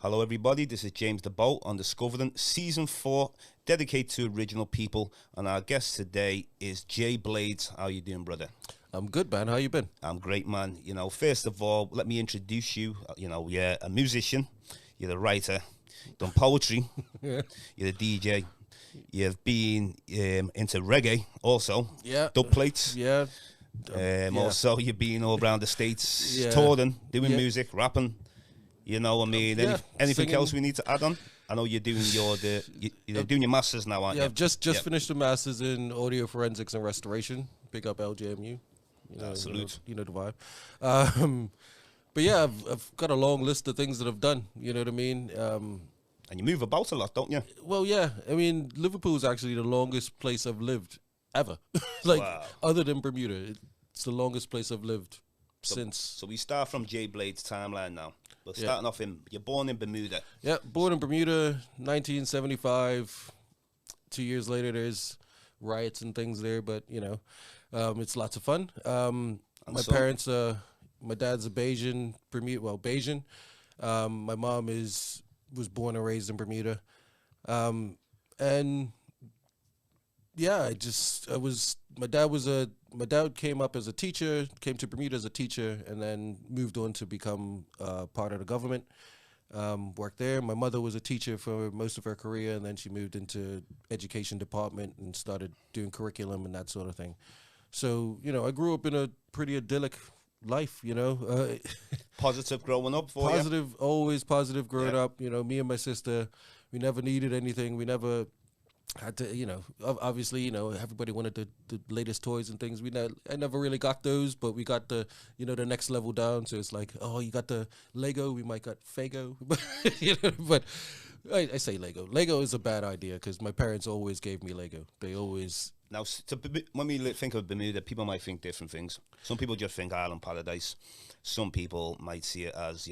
Hello, everybody. This is James Diboe on Discovering Season 4, dedicated to original people. And our guest today is Jay Blades. How you doing, brother? I'm good, man. How you been? I'm great, man. First of all, let me introduce you. You're a musician. You're the writer. You've done poetry. Yeah. You're the DJ. You've been into reggae also. Yeah. Dub plates. Yeah. Also, you've been all around the States, Yeah. touring, doing Yeah. music, rapping. Anything Singing. else we need to add on? I know you're doing you're doing your masters now, aren't you? I've just finished the masters in audio forensics and restoration. Big up LJMU. Salute. You know the vibe. But yeah, I've got a long list of things that I've done. You know what I mean? And you move about a lot, don't you? Well, yeah. I mean, Liverpool's actually the longest place I've lived ever. Wow. Other than Bermuda, it's the longest place I've lived since. So we start from Jay Blades' timeline now. We're starting off you're born in Bermuda. Yeah, born in Bermuda, 1975. 2 years later, there's riots and things there, but it's lots of fun. My parents, my dad's a Bayesian, Bayesian. My mom was born and raised in Bermuda, and yeah, my dad came up as a teacher, came to Bermuda as a teacher, and then moved on to become part of the government. Worked there. My mother was a teacher for most of her career, and then she moved into education department and started doing curriculum and that sort of thing. So, I grew up in a pretty idyllic life, Positive growing up for positive, you? always positive growing up. Me and my sister, we never needed anything. We never had to, obviously, everybody wanted the latest toys and things. I never really got those, but we got the next level down. So it's like, oh, you got the Lego, we might got Fago, but I say Lego. Lego is a bad idea because my parents always gave me Lego. They always. Now, when we think of Bermuda, people might think different things. Some people just think island paradise. Some people might see it as,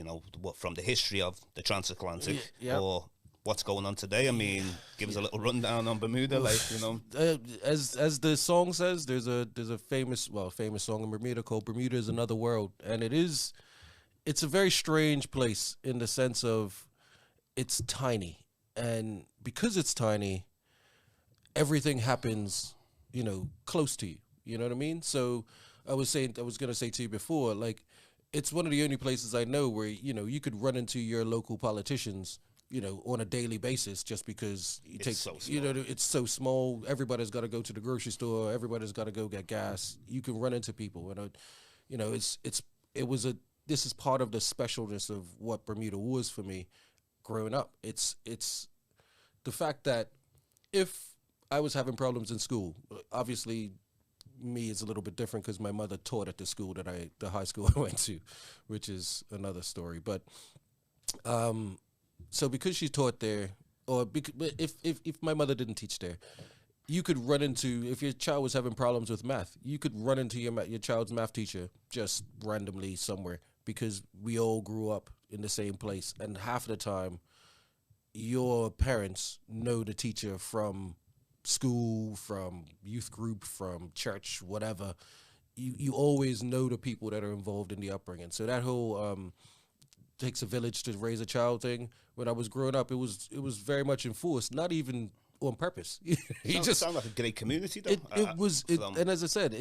from the history of the transatlantic or what's going on today. I mean, give us a little rundown on Bermuda, as the song says, there's a famous song in Bermuda called "Bermuda is Another World," and it's a very strange place in the sense of it's tiny, and because it's tiny, everything happens, close to you. You know what I mean? So I was gonna say to you before, like, it's one of the only places I know where you could run into your local politicians, on a daily basis, just because it's so small. Everybody's got to go to the grocery store. Everybody's got to go get gas. You can run into people, and this is part of the specialness of what Bermuda was for me growing up. It's the fact that if I was having problems in school, obviously me is a little bit different because my mother taught at the high school I went to, which is another story. But so because she taught there, but if my mother didn't teach there, you could run into, if your child was having problems with math, you could run into your child's math teacher just randomly somewhere because we all grew up in the same place. And half the time, your parents know the teacher from school, from youth group, from church, whatever. You always know the people that are involved in the upbringing. So that whole takes a village to raise a child thing, when I was growing up, it was very much enforced, not even on purpose. It sounds like a great community, though. And as I said,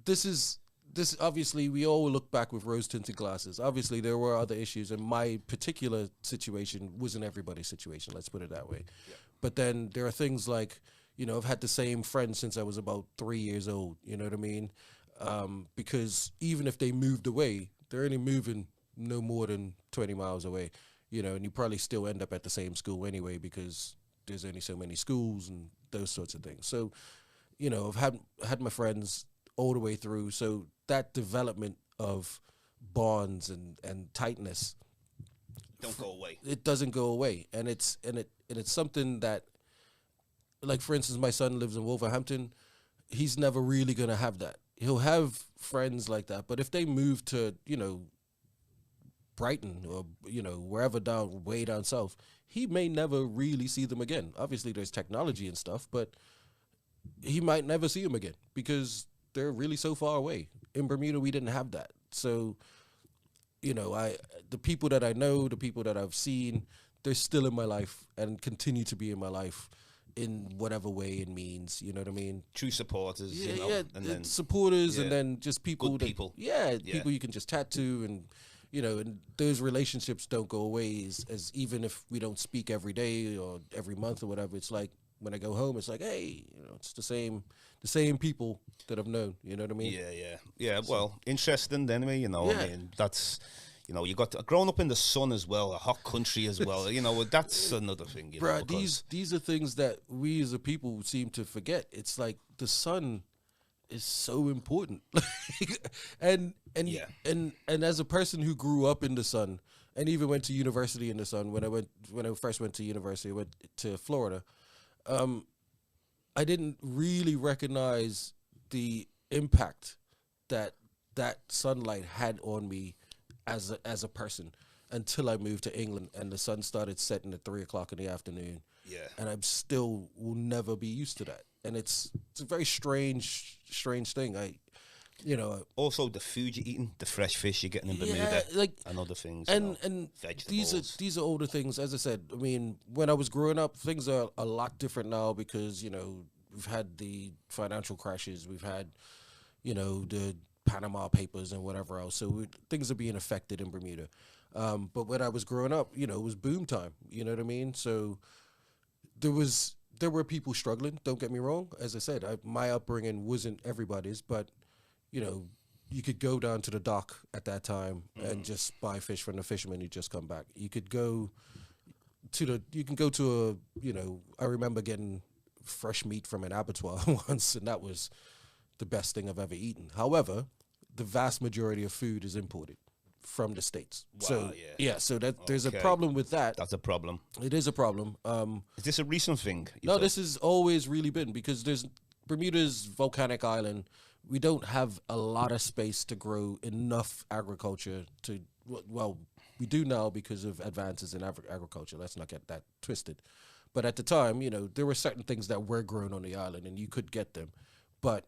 this obviously, we all look back with rose-tinted glasses. Obviously, there were other issues, and my particular situation wasn't everybody's situation, let's put it that way. Yeah. But then there are things like, I've had the same friends since I was about 3 years old, you know what I mean? Because even if they moved away, they're only moving no more than 20 miles away, and you probably still end up at the same school anyway because there's only so many schools and those sorts of things. So, I've had my friends all the way through. So that development of bonds and tightness don't go away. It doesn't go away, and it's something that, like, for instance, my son lives in Wolverhampton. He's never really gonna have that. He'll have friends like that, but if they move to Brighton or wherever way down south, he may never really see them again. Obviously, there's technology and stuff, but he might never see them again because they're really so far away. In Bermuda, we didn't have that. So the people that I know, the people that I've seen, they're still in my life and continue to be in my life in whatever way it means. You know what I mean? True supporters, and then supporters, and then just people. Good people. People you can just chat to, and and those relationships don't go away. As even if we don't speak every day or every month or whatever, it's like when I go home, it's like, hey, it's the same people that I've known. You know what I mean? Yeah. Well, interesting anyway. I mean, that's. You got growing up in the sun as well, a hot country as well. That's another thing. Bruh, these are things that we as a people seem to forget. It's like the sun is so important, and as a person who grew up in the sun and even went to university in the sun. When I first went to university, I went to Florida. I didn't really recognize the impact that sunlight had on me as a person until I moved to England and the sun started setting at 3:00 in the afternoon. Yeah. And I'm still will never be used to that. And it's a very strange thing. Also the food you're eating, the fresh fish you're getting in Bermuda, and other things. And vegetables. these are older things. As I said, I mean, when I was growing up, things are a lot different now because, we've had the financial crashes, we've had, the Panama Papers and whatever else. So things are being affected in Bermuda. But when I was growing up, it was boom time. You know what I mean? So there were people struggling. Don't get me wrong. As I said, my upbringing wasn't everybody's, but you could go down to the dock at that time and just buy fish from the fisherman who just come back. You could go to I remember getting fresh meat from an abattoir once, and that was the best thing I've ever eaten. However, the vast majority of food is imported from the States. Wow, so there's a problem with that. That's a problem. It is a problem. Is this a recent thing? No, this has always really been because Bermuda's volcanic island. We don't have a lot of space to grow enough agriculture to. Well, we do now because of advances in agriculture. Let's not get that twisted. But at the time, there were certain things that were grown on the island, and you could get them, but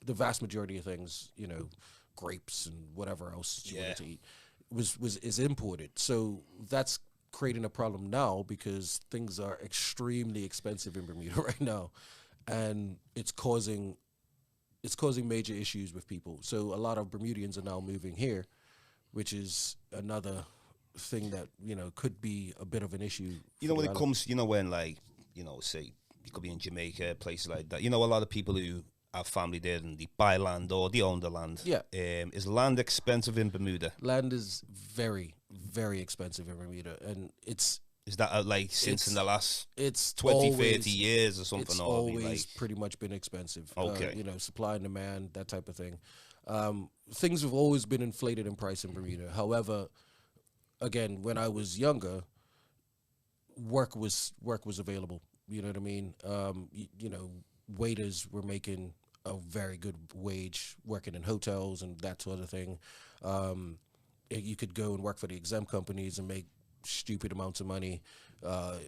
the vast majority of things, grapes and whatever else you wanted to eat, is imported. So that's creating a problem now because things are extremely expensive in Bermuda right now, and it's causing major issues with people. So a lot of Bermudians are now moving here, which is another thing that could be a bit of an issue. When it comes, when say you could be in Jamaica, places like that. A lot of people who have family there and they buy land or they own the land. Yeah. Is land expensive in Bermuda? Land is very, very expensive in Bermuda. And is that since in the last 20, always, 30 years or something? It's always pretty much been expensive. Okay. Supply and demand, that type of thing. Things have always been inflated in price in Bermuda. However, again, when I was younger, work was available. You know what I mean? Waiters were making a very good wage working in hotels and that sort of thing. You could go and work for the exempt companies and make stupid amounts of money. There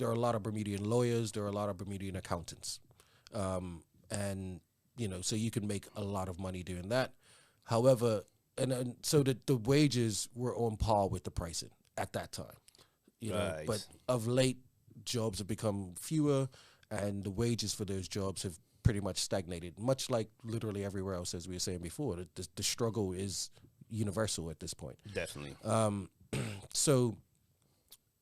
are a lot of Bermudian lawyers, there are a lot of Bermudian accountants. And so you can make a lot of money doing that. However, so the wages were on par with the pricing at that time. Right. But of late, jobs have become fewer, and the wages for those jobs have pretty much stagnated, much like literally everywhere else, as we were saying before. The struggle is universal at this point. Definitely. So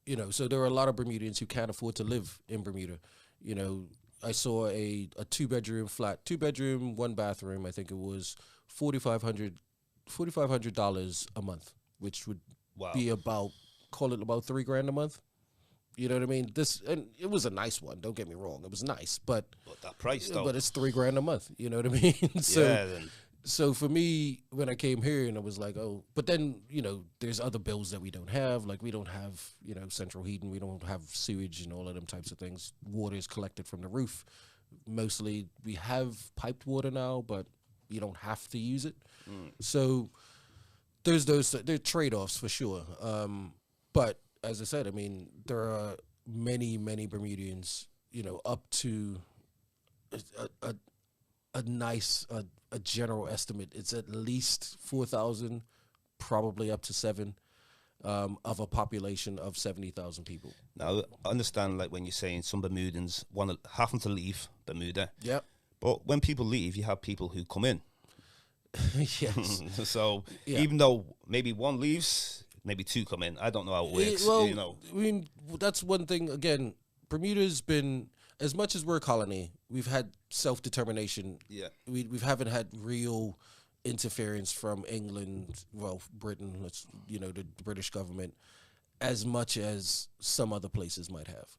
there are a lot of Bermudians who can't afford to live in Bermuda. I saw a 2-bedroom flat, 2-bedroom, 1-bathroom. I think it was $4,500 a month, which would be about $3,000 a month. You know what I mean? And it was a nice one. Don't get me wrong; it was nice, but that price, though. But it's $3,000 a month. You know what I mean? So for me, when I came here, and I was like, oh, but then there's other bills that we don't have. Like we don't have central heating, we don't have sewage, and all of them types of things. Water is collected from the roof. Mostly, we have piped water now, but you don't have to use it. So there are trade-offs for sure. But as I said, I mean, there are many, many Bermudians, up to a general estimate. It's at least 4,000, probably up to 7, of a population of 70,000 people. Now, I understand, like, when you're saying some Bermudans having to leave Bermuda. Yep. But when people leave, you have people who come in. Yes. So even though maybe one leaves, maybe 2 come in. I don't know how it works. Well, I mean, that's one thing. Again, Bermuda's been, as much as we're a colony, we've had self-determination. Yeah. We haven't had real interference from England, well, Britain, the British government, as much as some other places might have.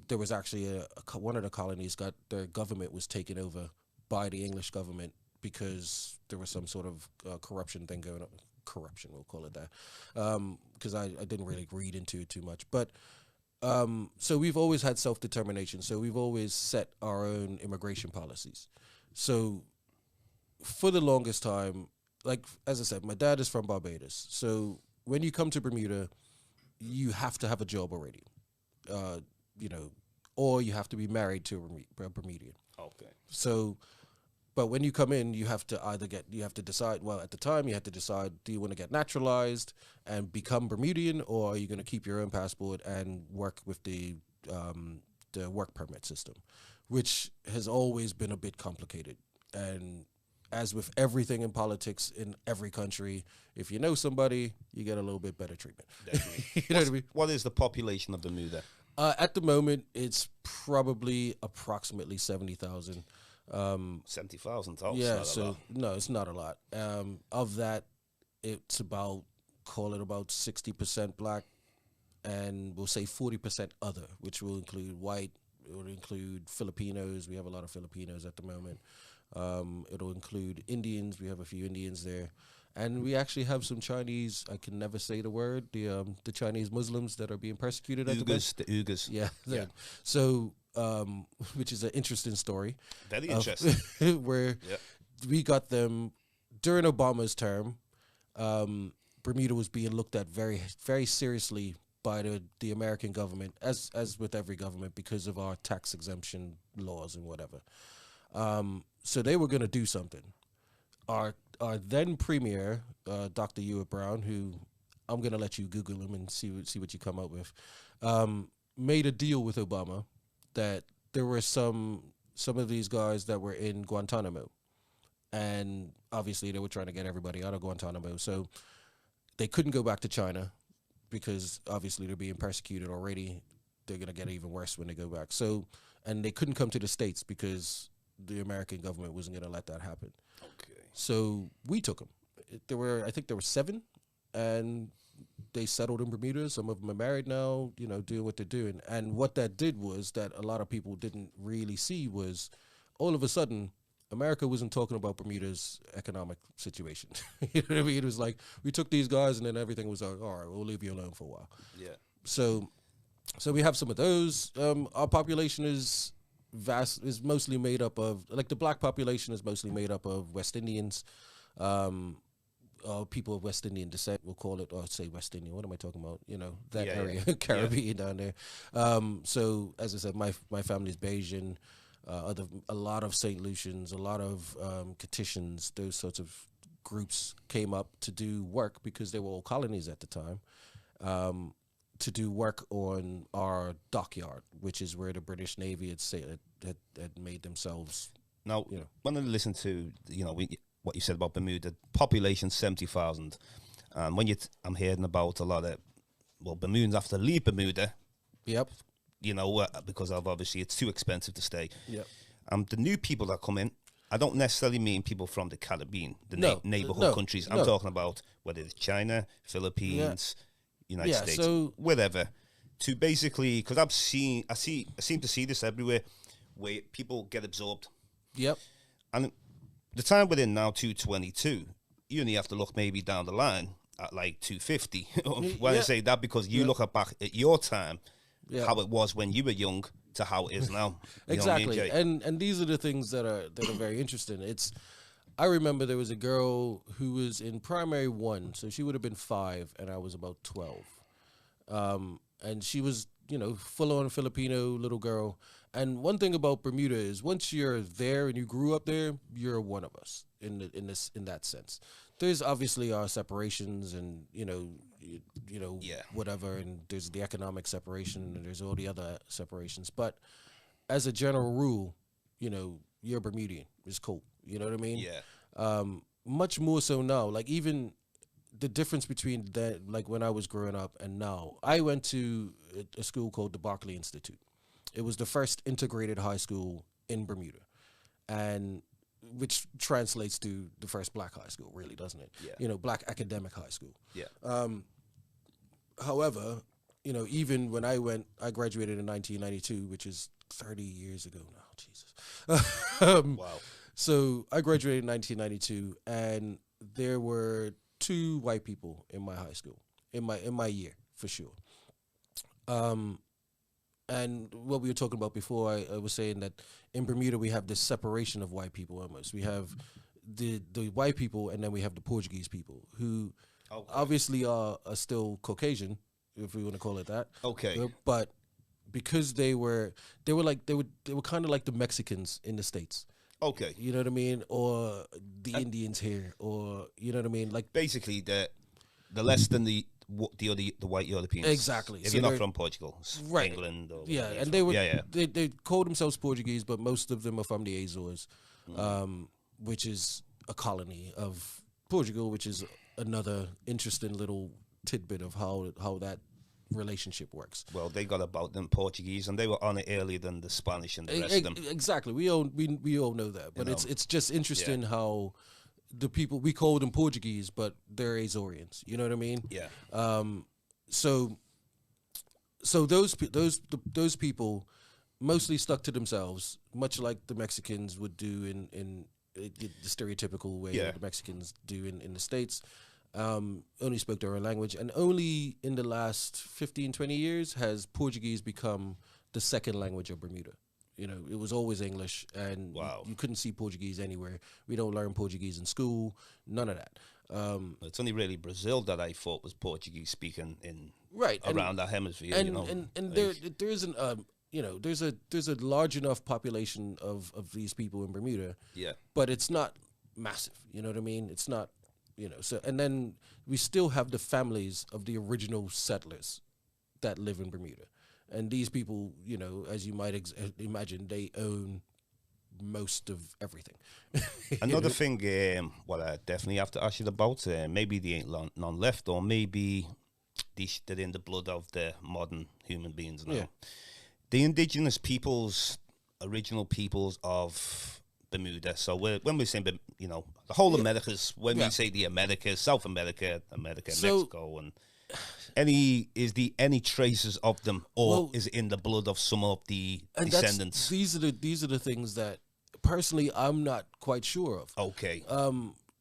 There was actually one of the colonies their government was taken over by the English government because there was some sort of corruption thing going on. Corruption, we'll call it that, because I didn't really read into it too much. But so we've always had self-determination. So we've always set our own immigration policies. So for the longest time, like, as I said, my dad is from Barbados. So when you come to Bermuda, you have to have a job already, or you have to be married to a Bermudian. Okay. So, but when you come in, you have to decide, well, at the time you had to decide, do you want to get naturalized and become Bermudian, or are you going to keep your own passport and work with the work permit system, which has always been a bit complicated. And as with everything in politics in every country, if you know somebody, you get a little bit better treatment. Definitely. You know what I mean? What is the population of Bermuda? At the moment, it's probably approximately 70,000. 70,000. Yeah, so no, it's not a lot. Of that, it's call it about 60% black, and we'll say 40% other, which will include white. It will include Filipinos. We have a lot of Filipinos at the moment. It'll include Indians. We have a few Indians there. And we actually have some Chinese, I can never say the word, the Chinese Muslims that are being persecuted at the moment. The Uyghurs. Yeah. So, which is an interesting story. Very interesting. Where we got them during Obama's term. Bermuda was being looked at very, very seriously by the American government, as with every government, because of our tax exemption laws and whatever. So they were going to do something. Our then premier, Dr. Ewart Brown, who I'm going to let you Google him and see what you come up with, made a deal with Obama that there were some of these guys that were in Guantanamo, and obviously they were trying to get everybody out of Guantanamo, so they couldn't go back to China because obviously they're being persecuted already. They're going to get even worse when they go back. So, and they couldn't come to the States because the American government wasn't going to let that happen. Okay. So we took them. I think there were 7, and they settled in Bermuda. Some of them are married now, doing what they're doing. And what that did was that a lot of people didn't really see was all of a sudden America wasn't talking about Bermuda's economic situation. You know what I mean? It was like we took these guys and then everything was like, all right, we'll leave you alone for a while. Yeah. So we have some of those. Our population is vast, is mostly made up of, like, the black population is mostly made up of West Indians, people of West Indian descent, we'll call it, or say West Indian, what am I talking about? That area, Caribbean down there. So, as I said, my family's Bayesian, a lot of St. Lucians, a lot of Catitians, those sorts of groups came up to do work because they were all colonies at the time, to do work on our dockyard, which is where the British Navy had made themselves. Now, when I listen to what you said about Bermuda, population 70,000, when I'm hearing about a lot of Bermudans have to leave Bermuda. Yep. Because of obviously it's too expensive to stay. Yep. The new people that come in, I don't necessarily mean people from the Caribbean, neighborhood countries. I'm talking about whether it's China, Philippines. United States, so whatever, to basically, because I seem to see this everywhere, where people get absorbed. Yep. And the time we're in now, 222, you only have to look maybe down the line at like 250. When I say that, because you look back at your time, how it was when you were young to how it is now. Exactly. And these are the things that are very interesting. I remember there was a girl who was in primary 1, so she would have been 5, and I was about 12. And she was, full-on Filipino little girl, And one thing about Bermuda is once you're there and you grew up there, you're one of us in that sense. There's obviously our separations and whatever, and there's the economic separation and there's all the other separations. But as a general rule, you're Bermudian. It's cool. You know what I mean? Yeah. Much more so now. Like even the difference between that, like when I was growing up and now, I went to a school called the Berkeley Institute. It was the first integrated high school in Bermuda, and which translates to the first black high school, really, doesn't it? Yeah. Black academic high school. Yeah. However, even when I graduated in 1992, which is 30 years ago now. Jesus. Wow. So I graduated in 1992, and there were 2 white people in my high school, in my year, for sure. And what we were talking about before, I was saying that in Bermuda we have this separation of white people almost. We have the white people, and then we have the Portuguese people, who obviously are still Caucasian, if we want to call it that. Okay. But because they were kind of like the Mexicans in the States. Okay. You know what I mean? Or the Indians here, or you know what I mean? Like basically the less than the white Europeans. Exactly. If So you're not they're- from Portugal, Right. England. Or Yeah, wherever and you're they from. were they called themselves Portuguese, but most of them are from the Azores, which is a colony of Portugal, which is another interesting little tidbit of how that relationship works. Well, they got about them Portuguese, and they were on it earlier than the Spanish and the rest of them. Exactly. We all know that, but it's just interesting how the people, we call them Portuguese, but they're Azorians. You know what I mean? Yeah. So those people mostly stuck to themselves, much like the Mexicans would do in the stereotypical way Yeah. the Mexicans do in the States. Only spoke their own language, and only in the last 15, 20 years has Portuguese become the second language of Bermuda. It was always English, and Wow. you couldn't see Portuguese anywhere. We don't learn Portuguese in school, none of that. It's only really Brazil that I thought was Portuguese speaking in Right, around that hemisphere. and there isn't there's a large enough population of these people in Bermuda, Yeah. but it's not massive. You know what I mean? It's not, so, and then we still have the families of the original settlers that live in Bermuda, and these people, as you might imagine, they own most of everything. Another thing, what I definitely have to ask you about, maybe they ain't none left, or maybe they're in the blood of the modern human beings now. Yeah. The indigenous peoples, original peoples of Bermuda. So when we say, the whole Americas, when we say the Americas, South America, Mexico, and is any traces of them, or is it in the blood of some of the descendants? These are the things that personally I'm not quite sure of. Okay.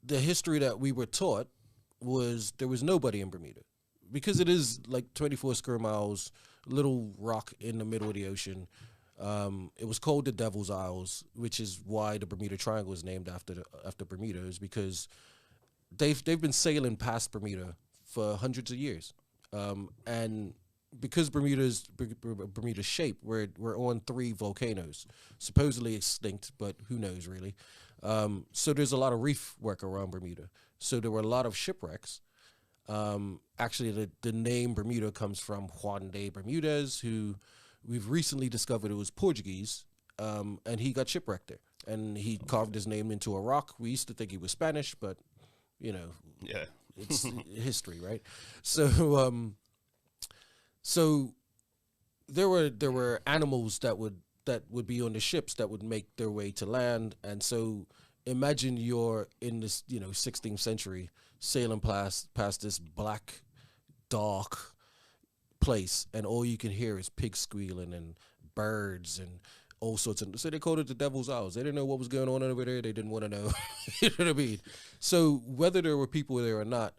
The history that we were taught was there was nobody in Bermuda, because it is like 24 square miles, little rock in the middle of the ocean. It was called the Devil's Isles, which is why the Bermuda Triangle is named after Bermuda, is because they've been sailing past Bermuda for hundreds of years, and because Bermuda's shape, we're on 3 volcanoes, supposedly extinct, but who knows really. So there's a lot of reef work around Bermuda. So there were a lot of shipwrecks. Actually, the name Bermuda comes from Juan de Bermudez, who we've recently discovered it was Portuguese, and he got shipwrecked there. And he carved his name into a rock. We used to think he was Spanish, but, Yeah. it's history, right? So there were animals that would be on the ships that would make their way to land. And so imagine you're in this, 16th century sailing past this black, dark place, and all you can hear is pigs squealing and birds and all sorts of. So they called it the Devil's Isles. They didn't know what was going on over there. They didn't want to know. You know what I mean? So whether there were people there or not,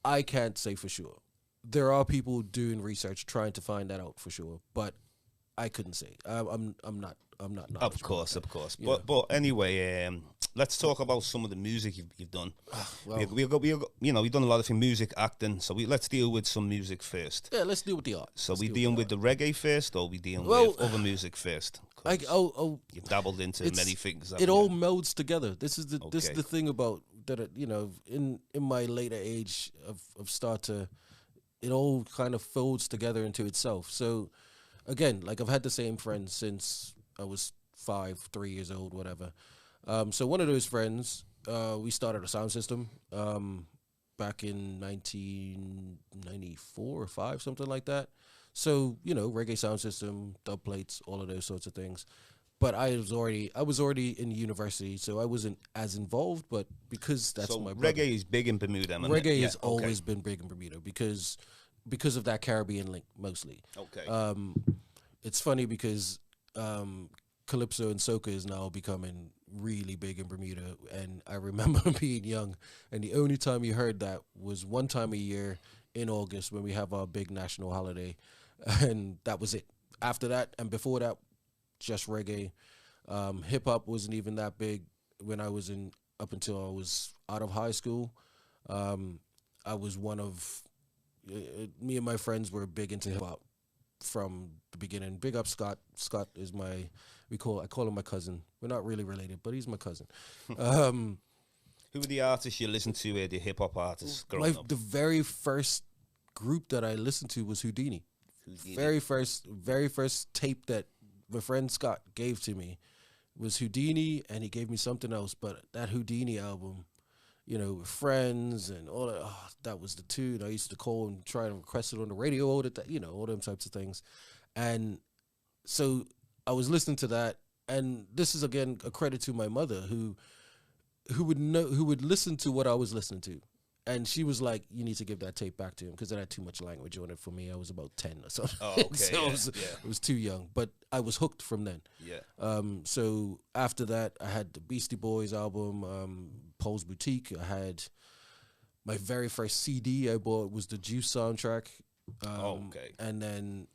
I can't say for sure. There are people doing research trying to find that out for sure, but I couldn't say. I'm not I'm not knowledgeable. Of course. But anyway, let's talk about some of the music you've done. Well, we've done a lot of music, acting. So let's deal with some music first. Yeah, let's deal with the art. So we dealing with the reggae first, or we dealing with other music first? You've dabbled into many things. It all melds together. This is the thing about that. In my later age of start to, it all kind of folds together into itself. So again, like I've had the same friends since I was 3 years old, whatever. So one of those friends, we started a sound system back in 1994 or 5, something like that. So, reggae sound system, dub plates, all of those sorts of things. But I was already in university, so I wasn't as involved. But because that's my brother. Reggae is big in Bermuda. Reggae has always been big in Bermuda because of that Caribbean link mostly. Okay. It's funny because calypso and soca is now becoming really big in Bermuda, and I remember being young, and the only time you heard that was one time a year in August when we have our big national holiday, and that was it. After that and before that, just reggae. Hip hop wasn't even that big when I was up until I was out of high school. I was one of me and my friends were big into hip hop from the beginning. Big up Scott. Scott is I call him my cousin. We're not really related, but he's my cousin. Who were the artists you listened to? The hip hop artists growing up? The very first group that I listened to was Houdini. Very first tape that my friend Scott gave to me was Houdini, and he gave me something else. But that Houdini album, with friends and all that, that was the tune. I used to call and try and request it on the radio, all them types of things. And so I was listening to that, and this is again a credit to my mother who would listen to what I was listening to. And she was like, you need to give that tape back to him because it had too much language on it for me. I was about 10 or something. Oh, okay. So I was too young, but I was hooked from then. Yeah. So after that, I had the Beastie Boys album, Paul's Boutique. I had my very first CD I bought was the Juice soundtrack. Okay. And then,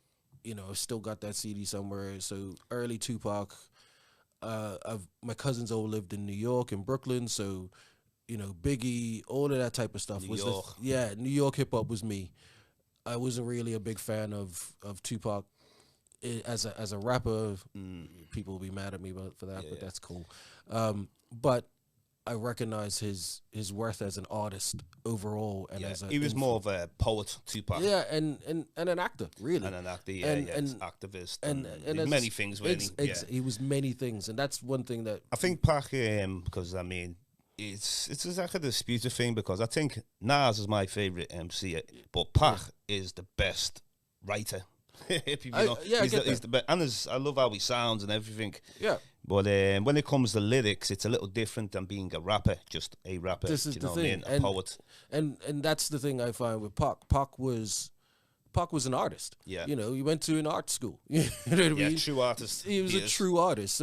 I've still got that CD somewhere. So early Tupac. My cousins all lived in New York and Brooklyn, so Biggie, all of that type of stuff. New York hip hop was me. I wasn't really a big fan of Tupac as a rapper. People will be mad at me for that, but that's cool. But I recognize his worth as an artist overall, and he was more of a poet, Tupac. Yeah, and an actor, really, and an actor, and activist, and many things. Really, he was many things, and that's one thing that I think Pac, because I mean, it's exactly the disputed thing because I think Nas is my favorite MC, but Pac is the best writer. He's the best, and I love how he sounds and everything. Yeah. But when it comes to lyrics, it's a little different than being a rapper, just a rapper. This is the thing, a poet. And that's the thing I find with Pac. Pac was an artist. Yeah. He went to an art school. You know what I mean? True artist. He was a true artist.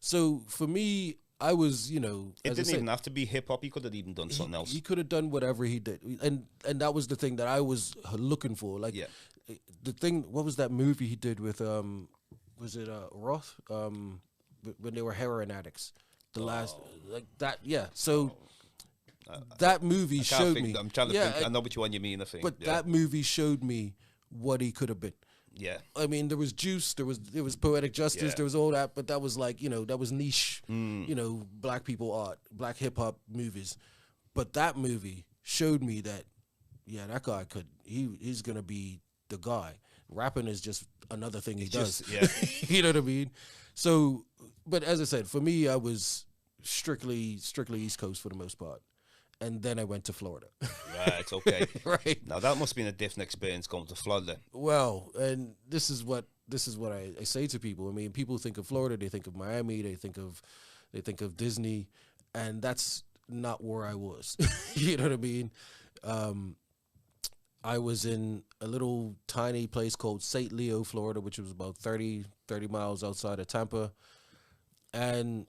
So for me, I was, it didn't even have to be hip hop. He could have even done something else. He could have done whatever he did, and that was the thing that I was looking for. Like, the thing. What was that movie he did with? Was it Roth? When they were heroin addicts, the last like that. Yeah. So that movie showed me. I'm trying to think. I know which one you mean. I think. But that movie showed me what he could have been. Yeah. I mean, there was Juice, there was Poetic Justice, there was all that, but that was like, that was niche, black people art, black hip hop movies. But that movie showed me that, that guy he's going to be the guy. Rapping is just another thing he does. You know what I mean? So, but as I said, for me, I was strictly East Coast for the most part. And then I went to Florida. Right, okay. Right. Now that must have been a different experience going to Florida. Well, and this is what I say to people. I mean, people think of Florida, they think of Miami, they think of Disney, and that's not where I was. You know what I mean? I was in a little tiny place called St. Leo, Florida, which was about 30 miles outside of Tampa. And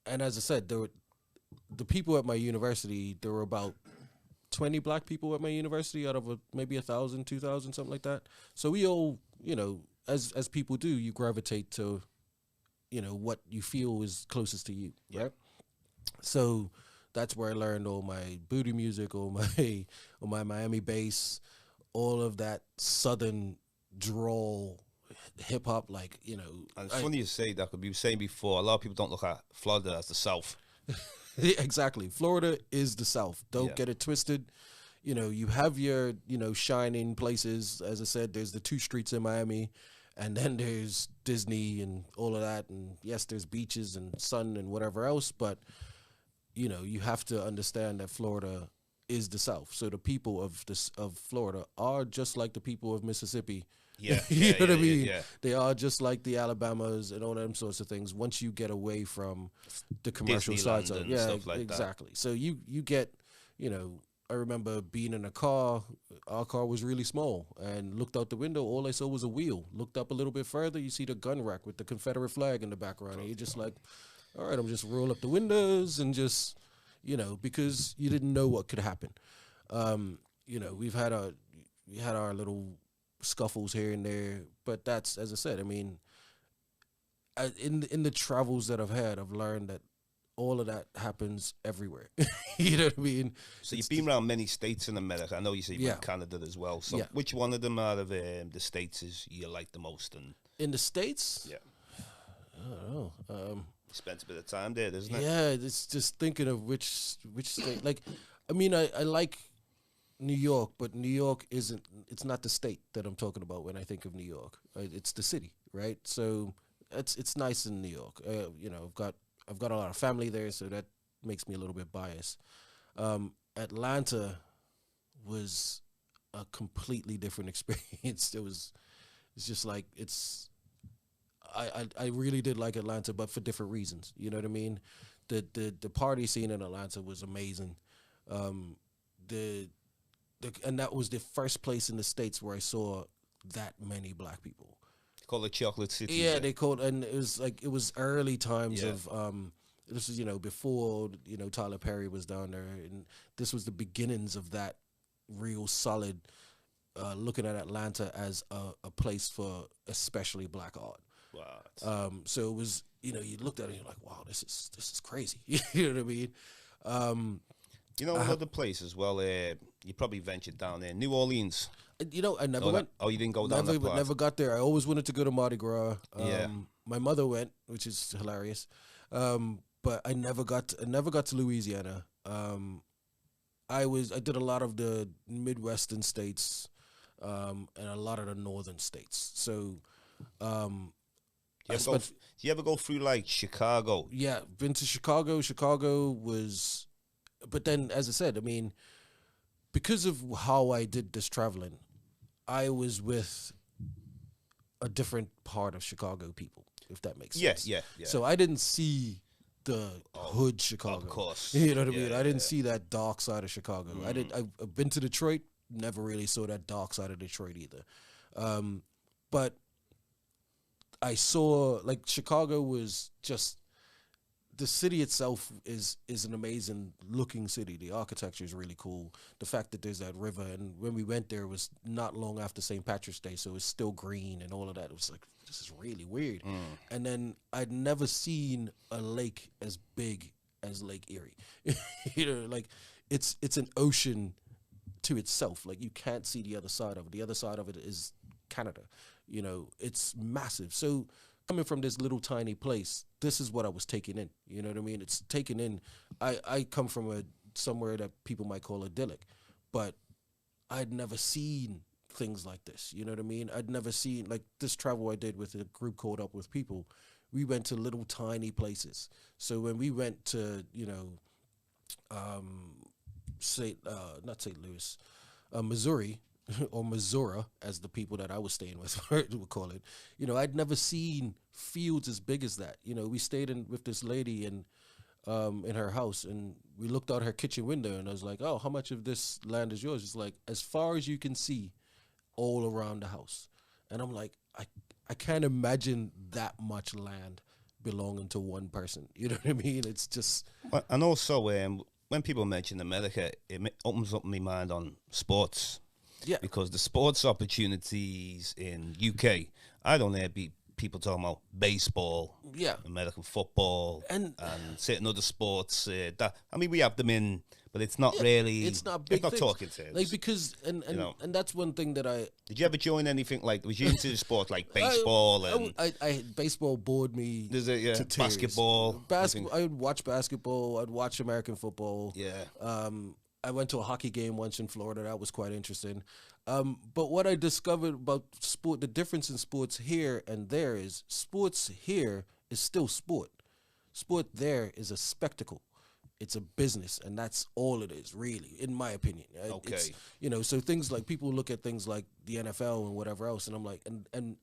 as I said, the people at my university, there were about 20 black people at my university out of maybe 1,000, 2,000, something like that. So we all, as people do, you gravitate to what you feel is closest to you, right? So that's where I learned all my booty music, all my Miami bass, all of that southern drawl hip hop, And it's funny you say that, because we were saying before, a lot of people don't look at Florida as the South. Exactly. Florida is the South. Don't get it twisted. You have your, shining places. As I said, there's the 2 streets in Miami, and then there's Disney and all of that. And yes, there's beaches and sun and whatever else, but, you have to understand that Florida is the South. So the people of Florida are just like the people of Mississippi. Yeah. you know what I mean? Yeah. They are just like the Alabamas and all them sorts of things. Once you get away from the commercial sides of stuff like exactly. So you get, I remember being in a car. Our car was really small, and looked out the window. All I saw was a wheel. Looked up a little bit further, you see the gun rack with the Confederate flag in the background, and you're just like, all right, I'm just roll up the windows and just, because you didn't know what could happen. We had our little scuffles here and there, but that's, as I said, I mean, in the travels that I've had, I've learned that all of that happens everywhere. You know what I mean? So you've been around many states in America. I know you say you've been in Canada as well. So which one of them out of the states is you like the most? And in the States? Yeah. I don't know. You spent a bit of time there, doesn't it? Yeah, it's just thinking of which state. Like, I mean, I like New York, but New York it's not the state that I'm talking about when I think of New York. It's the city, right? So it's nice in New York. I've got a lot of family there, so that makes me a little bit biased. Atlanta was a completely different experience. It's just like I really did like Atlanta, but for different reasons. You know what I mean? The party scene in Atlanta was amazing. And that was the first place in the States where I saw that many black people. They call it Chocolate City. Yeah, they called, and it was early times of this was before Tyler Perry was down there, and this was the beginnings of that real solid looking at Atlanta as a place for especially black art. Wow. So it was, you looked at it and you're like, wow, this is crazy. You know what I mean? Another place as well, you probably ventured down there, New Orleans. I never went. You didn't go down that part? Never got there. I always wanted to go to Mardi Gras. Yeah. My mother went, which is hilarious. But I never got to Louisiana. I did a lot of the Midwestern states, and a lot of the northern states. So, do you ever go through like Chicago? Yeah, been to Chicago. Chicago was, but then, as I said, I mean, because of how I did this traveling, I was with a different part of Chicago people, if that makes sense. Yeah. So I didn't see the hood Chicago. Of course. You know what I mean? I didn't see that dark side of Chicago. I've been to Detroit, never really saw that dark side of Detroit either. But I saw, like, Chicago was just, the city itself is an amazing looking city. The architecture is really cool. The fact that there's that river, and when we went there, it was not long after St. Patrick's Day, so it's still green and all of that. It was like, this is really weird. And then I'd never seen a lake as big as Lake Erie. Like, it's an ocean to itself. Like, you can't see the other side of it. The other side of it is Canada. It's massive. So coming from this little tiny place, this is what I was taking in. You know what I mean? It's taken in. I come from somewhere that people might call idyllic, but I'd never seen things like this. You know what I mean? I'd never seen, like, this travel I did with a group called Up With People. We went to little tiny places. So when we went to, not St. Louis, Missouri, or Missouri, as the people that I was staying with would call it. I'd never seen fields as big as that. We stayed with this lady in her house, and we looked out her kitchen window, and I was like, oh, how much of this land is yours? It's like, as far as you can see, all around the house. And I'm like, I can't imagine that much land belonging to one person. You know what I mean? It's just... And also, when people mention America, it opens up my mind on sports. Yeah. Because the sports opportunities in UK, I don't know, be people talking about baseball, American football, and certain other sports. That I mean, we have them in, but it's not really. It's not big. It's not talking terms. Like because and that's one thing that I. Did you ever join anything like? Was you into sport like baseball I baseball bored me. Does it? Yeah. To basketball. Basketball. I would watch basketball. I'd watch American football. Yeah. I went to a hockey game once in Florida. That was quite interesting. But what I discovered about sport, the difference in sports here and there is sports here is still sport. Sport there is a spectacle. It's a business, and that's all it is, really, in my opinion. Okay. It's, you know, so things like people look at things like the NFL and whatever else, and I'm like, and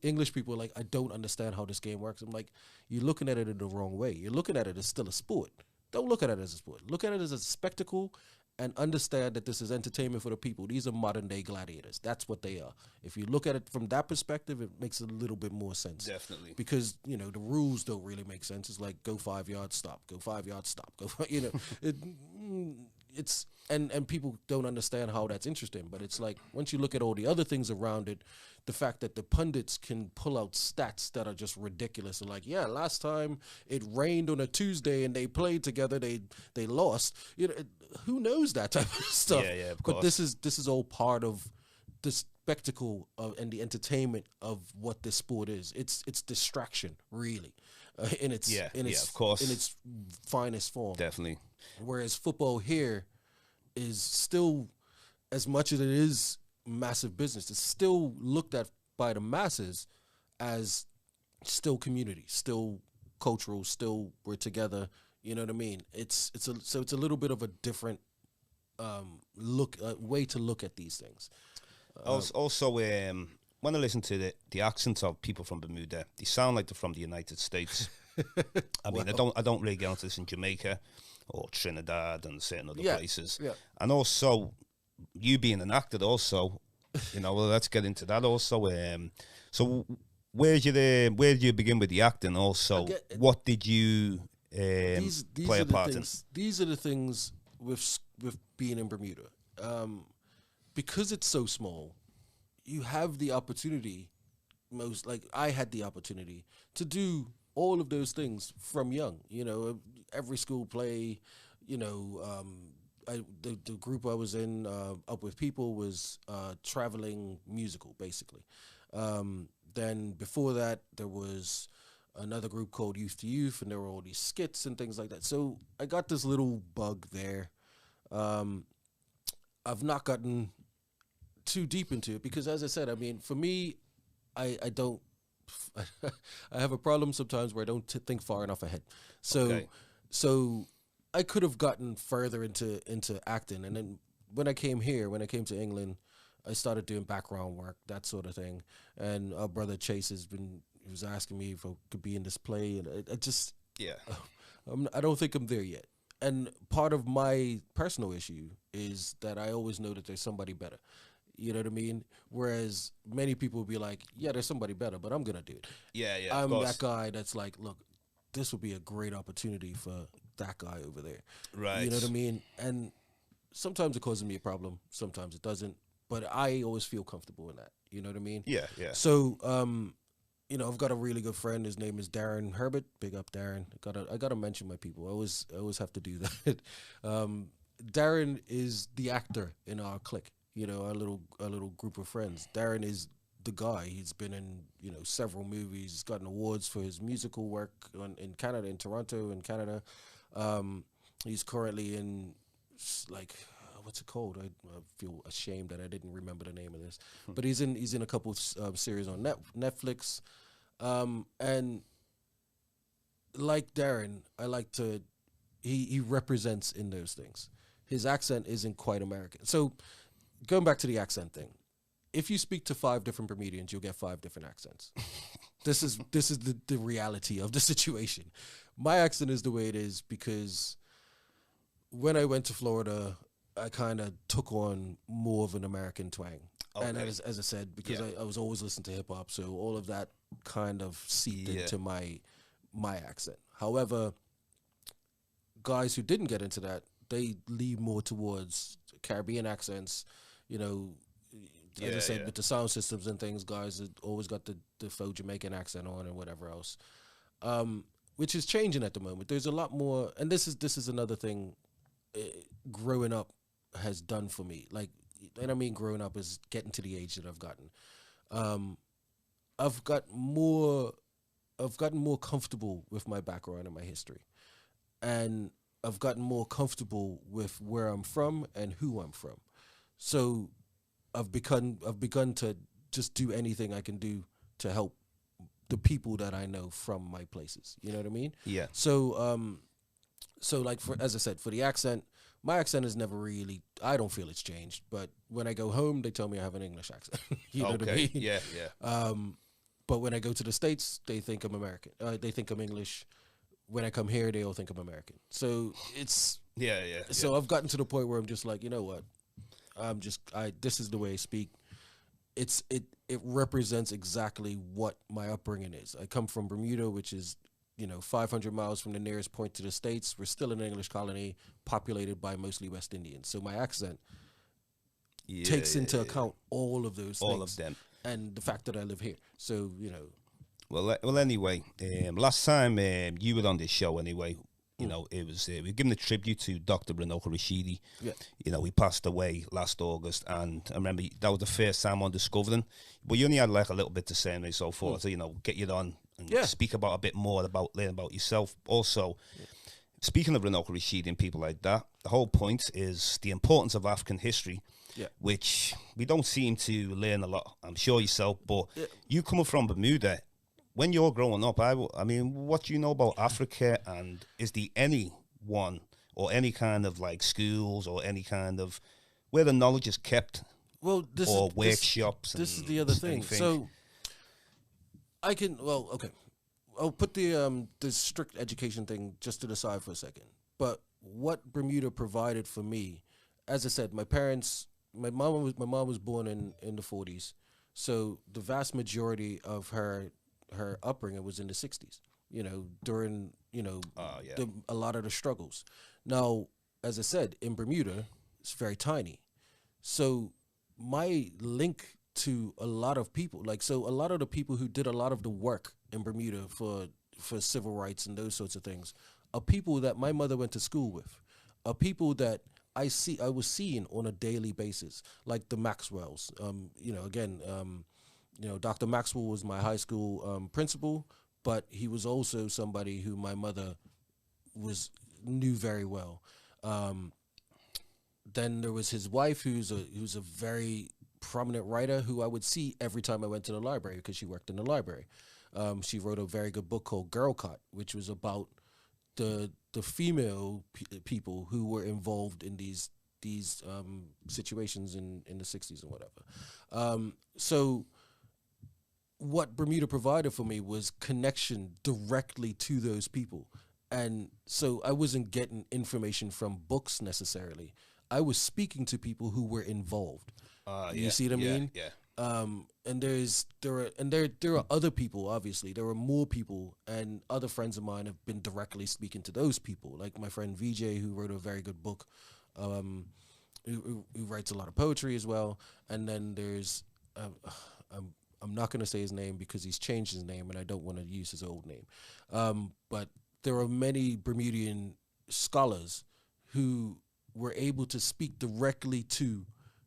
English people are like, I don't understand how this game works. I'm like, you're looking at it in the wrong way. You're looking at it as still a sport. Don't look at it as a sport. Look at it as a spectacle and understand that this is entertainment for the people. These are modern-day gladiators. That's what they are. If you look at it from that perspective, it makes a little bit more sense. Definitely. Because, you know, the rules don't really make sense. It's like, go 5 yards, stop. Go 5 yards, stop. Go, you know, it's... And people don't understand how that's interesting. But it's like, once you look at all the other things around it, the fact that the pundits can pull out stats that are just ridiculous. And like, yeah, last time it rained on a Tuesday and they played together, they lost. You know, who knows that type of stuff? Yeah, of course. But this is all part of the spectacle and the entertainment of what this sport is. It's distraction, really, in its of course, in its finest form. Definitely. Whereas football here is still, as much as it is massive business, it's still looked at by the masses as still community, still cultural, still we're together. You know what I mean? It's a little bit of a different way to look at these things. Also, when I listen to the accents of people from Bermuda, they sound like they're from the United States. I mean, I don't really get into this in Jamaica or Trinidad and certain other places. Yeah. And also, you being an actor, also, you know, well, let's get into that. Also, so where did you begin with the acting? Also, what did you play a part in? These are the things with being in Bermuda. Because it's so small, you have the opportunity, I had the opportunity to do all of those things from young. You know, every school play, you know, the group I was in, Up With People, was traveling musical, basically. Then before that, there was another group called Youth to Youth, and there were all these skits and things like that. So I got this little bug there. I've not gotten too deep into it because, as I said, I mean, for me, I don't. I have a problem sometimes where I don't think far enough ahead. So I could have gotten further into acting, and then when I came to England, I started doing background work, that sort of thing. And our brother Chase he was asking me if I could be in this play, and I just I don't think I'm there yet. And part of my personal issue is that I always know that there's somebody better. You know what I mean? Whereas many people will be like, yeah, there's somebody better, but I'm going to do it. Yeah, I'm that guy that's like, look, this would be a great opportunity for that guy over there. Right. You know what I mean? And sometimes it causes me a problem. Sometimes it doesn't. But I always feel comfortable in that. You know what I mean? Yeah. So, you know, I've got a really good friend. His name is Darren Herbert. Big up, Darren. I gotta mention my people. I always have to do that. Darren is the actor in our clique. You know, our little group of friends. Darren is the guy. He's been in, you know, several movies. He's gotten awards for his musical work in Canada, in Toronto, in Canada. He's currently in, like, what's it called? I feel ashamed that I didn't remember the name of this. But he's in a couple of series on Netflix. And like Darren, he represents in those things. His accent isn't quite American. So going back to the accent thing, if you speak to 5 different Bermudians, you'll get 5 different accents. This is the reality of the situation. My accent is the way it is because when I went to Florida, I kind of took on more of an American twang. Okay. And as I said, because I was always listening to hip hop, so all of that kind of seeped into my accent. However, guys who didn't get into that, they lean more towards Caribbean accents, you know, as I said, with the sound systems and things, guys have always got the faux Jamaican accent on and whatever else, which is changing at the moment. There's a lot more, and this is another thing growing up has done for me. Like, and I mean growing up is getting to the age that I've gotten. I've gotten more comfortable with my background and my history, and I've gotten more comfortable with where I'm from and who I'm from. So I've begun to just do anything I can do to help the people that I know from my places. You know what I mean? Yeah. So so like as I said, for the accent, my accent is never really, I don't feel it's changed, but when I go home, they tell me I have an English accent. You know what I mean? Yeah. But when I go to the States, they think I'm American. They think I'm English. When I come here, they all think I'm American. So it's So I've gotten to the point where I'm just like, you know what? This is the way I speak. It represents exactly what my upbringing is. I come from Bermuda, which is 500 miles from the nearest point to the States. We're still an English colony, populated by mostly West Indians. So my accent takes into account all of those things. All of them. And the fact that I live here. So, Well, anyway, last time you were on this show, anyway, it was we were giving a tribute to Dr. Renoka Rashidi. Yeah. He passed away last August, and I remember that was the first time on Discovering. But you only had like a little bit to say, and so forth. So get you on and speak about a bit more about learn about yourself. Also, speaking of Renoka Rashidi and people like that, the whole point is the importance of African history. Yeah. Which we don't seem to learn a lot. I'm sure yourself, but you coming from Bermuda, when you're growing up, I mean, what do you know about Africa? And is there anyone or any kind of like schools or any kind of where the knowledge is kept? Well, workshops. This is the other thing. So I can okay. I'll put the strict education thing just to the side for a second. But what Bermuda provided for me, as I said, my mom was born in the 40s, so the vast majority of her upbringing was in the 60s. During a lot of the struggles. Now, as I said, in Bermuda, it's very tiny, so my link to a lot of people, a lot of the people who did a lot of the work in Bermuda for civil rights and those sorts of things, are people that my mother went to school with, are people that I was seeing on a daily basis, like the Maxwells. Dr. Maxwell was my high school principal, but he was also somebody who my mother knew very well. Then there was his wife, who's a very prominent writer who I would see every time I went to the library because she worked in the library. She wrote a very good book called Girl Caught, which was about the female people who were involved in these situations in the 60s and whatever. So what Bermuda provided for me was connection directly to those people. And so I wasn't getting information from books necessarily. I was speaking to people who were involved. You see what I mean? Yeah. And there are other people. Obviously, there are more people, and other friends of mine have been directly speaking to those people. Like my friend VJ, who wrote a very good book, who writes a lot of poetry as well. And then there's I'm not going to say his name because he's changed his name, and I don't want to use his old name. But there are many Bermudian scholars who were able to speak directly to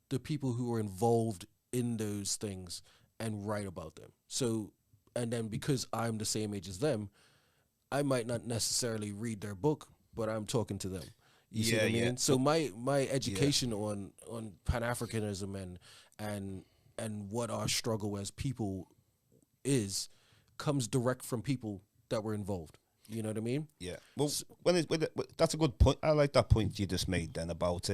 the people who were involved in those things and write about them. So, and then because I'm the same age as them, I might not necessarily read their book, but I'm talking to them. You see what I mean? So my education on Pan-Africanism and what our struggle as people comes direct from people that were involved. You know what I mean? Yeah. Well, that's a good point. I like that point you just made then about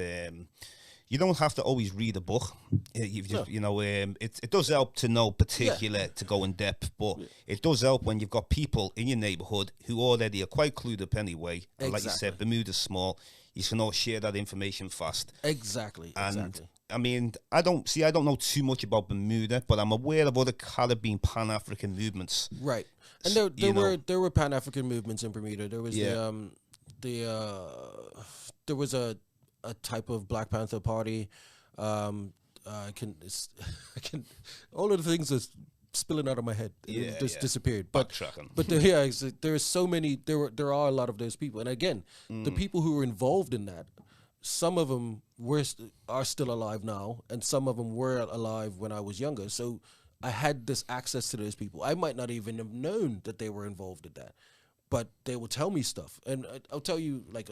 you don't have to always read a book. It does help to know to go in depth, but it does help when you've got people in your neighborhood who already are quite clued up anyway. And like you said, Bermuda's small. You can all share that information fast. Exactly. I mean, I don't know too much about Bermuda, but I'm aware of other Caribbean Pan-African movements. Right. And there were Pan-African movements in Bermuda. There was there was a type of Black Panther Party. I can, I can, all of the things are spilling out of my head. It just disappeared. But there's so many. There are a lot of those people, and again, the people who were involved in that. Some of them are still alive now, and some of them were alive when I was younger. So I had this access to those people. I might not even have known that they were involved in that, but they will tell me stuff. And I'll tell you like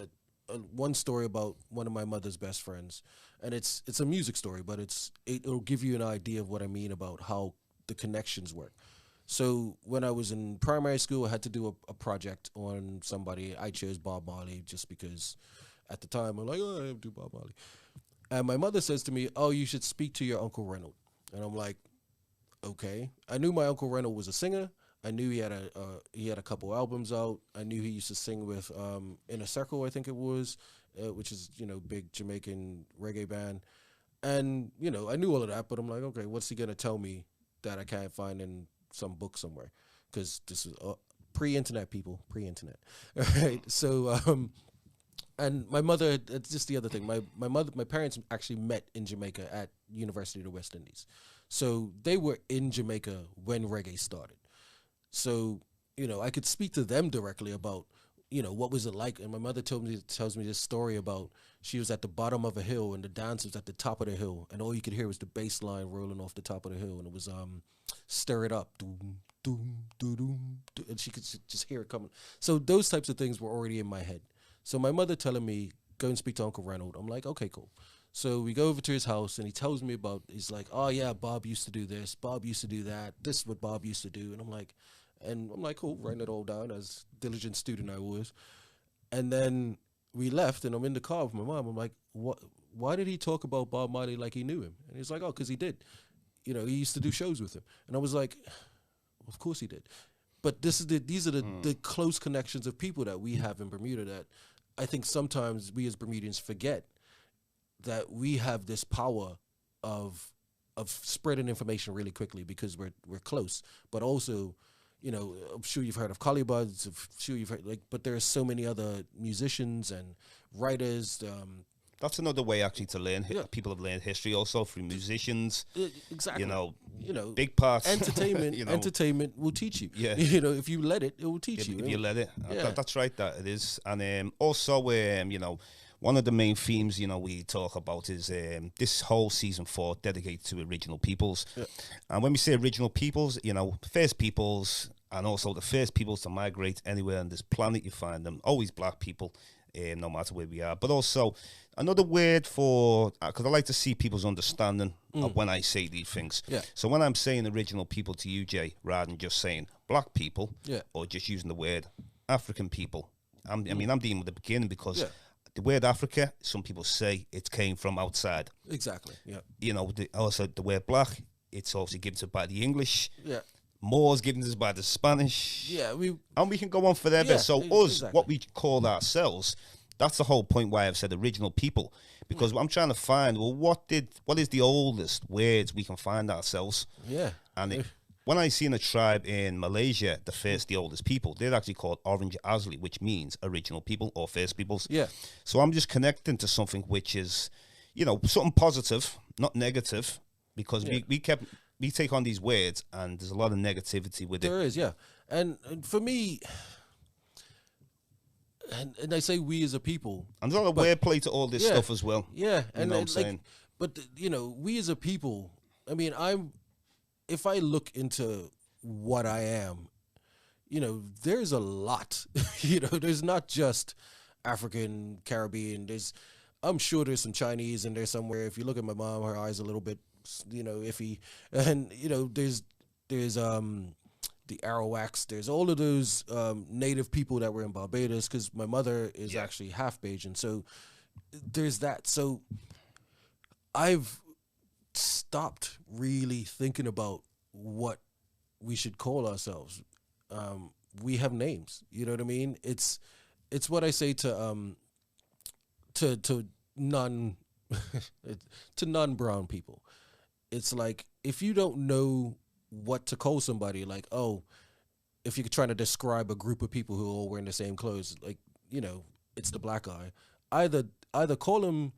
one story about one of my mother's best friends, and it's a music story, but it'll give you an idea of what I mean about how the connections work. So when I was in primary school, I had to do a project on somebody. I chose Bob Marley just because at the time I'm like, oh, I do Bob Marley. And my mother says to me, oh, you should speak to your Uncle Reynold. And I'm like, okay. I knew my Uncle Reynold was a singer. I knew he had a couple albums out. I knew he used to sing with Inner Circle, I think it was, which is, big Jamaican reggae band. And, I knew all of that, but I'm like, okay, what's he going to tell me that I can't find in some book somewhere? Because this is pre-internet, people, pre-internet. Right? So, and my mother, it's just the other thing. My parents actually met in Jamaica at University of the West Indies. So they were in Jamaica when reggae started. So, I could speak to them directly about, what was it like? And my mother tells me this story about she was at the bottom of a hill and the dance was at the top of the hill. And all you could hear was the bass line rolling off the top of the hill. And it was Stir It Up. Doom, doom, doom, doom, and she could just hear it coming. So those types of things were already in my head. So my mother telling me, go and speak to Uncle Reynold. I'm like, okay, cool. So we go over to his house, and he tells me he's like, oh, yeah, Bob used to do this. Bob used to do that. This is what Bob used to do. And I'm like, cool, writing it all down as diligent student I was. And then we left, and I'm in the car with my mom. I'm like, what? Why did he talk about Bob Marley like he knew him? And he's like, oh, because he did. He used to do shows with him. And I was like, of course he did. But these are the close connections of people that we have in Bermuda that I think sometimes we as Bermudians forget that we have this power of spreading information really quickly because we're close. But also, I'm sure you've heard of Collybuds. I'm sure you've heard but there are so many other musicians and writers. That's another way actually to learn. Yeah. People have learned history also through musicians. Exactly. Big parts. Entertainment. Entertainment will teach you. Yeah. If you let it, it will teach you. If you let it. Yeah. That's right. That it is. And also, one of the main themes, we talk about is this whole season 4 dedicated to original peoples. Yeah. And when we say original peoples, first peoples, and also the first peoples to migrate anywhere on this planet, you find them always black people. No matter where we are, but also another word for, because I like to see people's understanding of when I say these things. Yeah. So when I'm saying original people to you, Jay, rather than just saying black people, or just using the word African people, I'm dealing with the beginning because the word Africa, some people say it came from outside. Exactly. Yeah. Also the word black, it's also given to by the English. Yeah. Moors given to us by the Spanish. Yeah, and we can go on forever. So what we call ourselves, that's the whole point why I've said original people. Because I'm trying to find, what is the oldest words we can find ourselves? Yeah. And when I seen a tribe in Malaysia, the oldest people, they're actually called Orange Asli, which means original people or first peoples. Yeah. So I'm just connecting to something which is, something positive, not negative, because we take on these words, and there's a lot of negativity with it. There is, yeah. And for me, and I say we as a people. And there's a lot of wordplay to all this stuff as well. Yeah. And what I'm saying? But, we as a people, if I look into what I am, there's a lot. There's not just African, Caribbean. I'm sure there's some Chinese in there somewhere. If you look at my mom, her eyes a little bit iffy, and there's the Arawaks, there's all of those native people that were in Barbados, because my mother is actually half Bajan, so there's that. So I've stopped really thinking about what we should call ourselves. We have names, you know what I mean? It's what I say to non to non-brown people. It's like, if you don't know what to call somebody, like, if you're trying to describe a group of people who are all wearing the same clothes, like, it's the black guy, either call him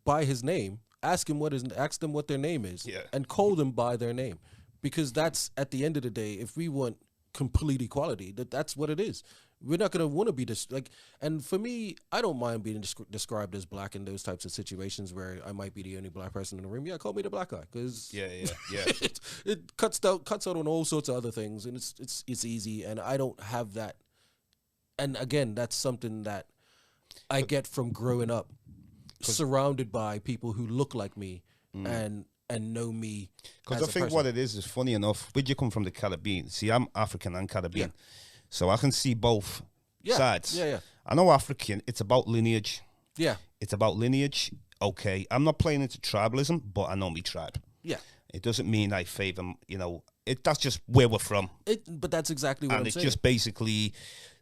by his name ask them what their name is, Yeah. and call them by their name, because that's at the end of the day. If we want complete equality, that's what it is. We're not going to want to be and for me, I don't mind being described as black in those types of situations where I might be the only black person in the room. Yeah, call me the black guy, because it cuts out on all sorts of other things, and it's easy, and I don't have that. And again, that's something that I get from growing up surrounded by people who look like me and know me. Because I think what it is funny enough. Where'd you come from? The Caribbean. See, I'm African and Caribbean. Yeah. So I can see both sides. Yeah. I know African, it's about lineage. Yeah. It's about lineage. Okay. I'm not playing into tribalism, but I know me tribe. Yeah. It doesn't mean I favor, that's just where we're from. But that's exactly what I'm saying. And it's just basically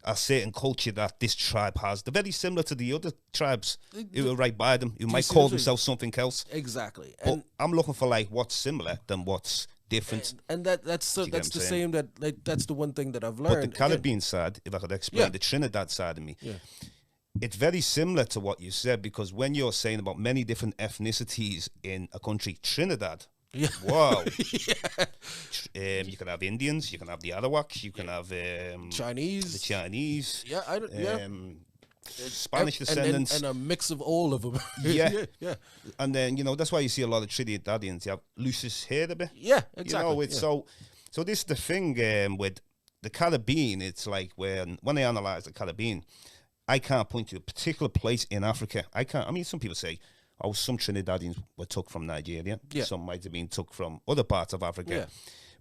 a certain culture that this tribe has. They're very similar to the other tribes who are right by them, who might call themselves something else. Exactly. But I'm looking for what's similar than what's different. And that's the same that's the one thing that I've learned. But the Caribbean side, if I could explain, the Trinidad side of me, it's very similar to what you said, because when you're saying about many different ethnicities in a country, Trinidad, wow. You can have Indians, you can have the Arawaks, you can have Chinese, the Chinese, Spanish and descendants, and a mix of all of them. yeah. And then that's why you see a lot of Trinidadians. You have Lucis hair a bit. Yeah, exactly. So this is the thing with the Caribbean. It's like when I analyze the Caribbean, I can't point to a particular place in Africa. I can't. I mean, some people say, "Oh, some Trinidadians were took from Nigeria. Yeah. Some might have been took from other parts of Africa." Yeah.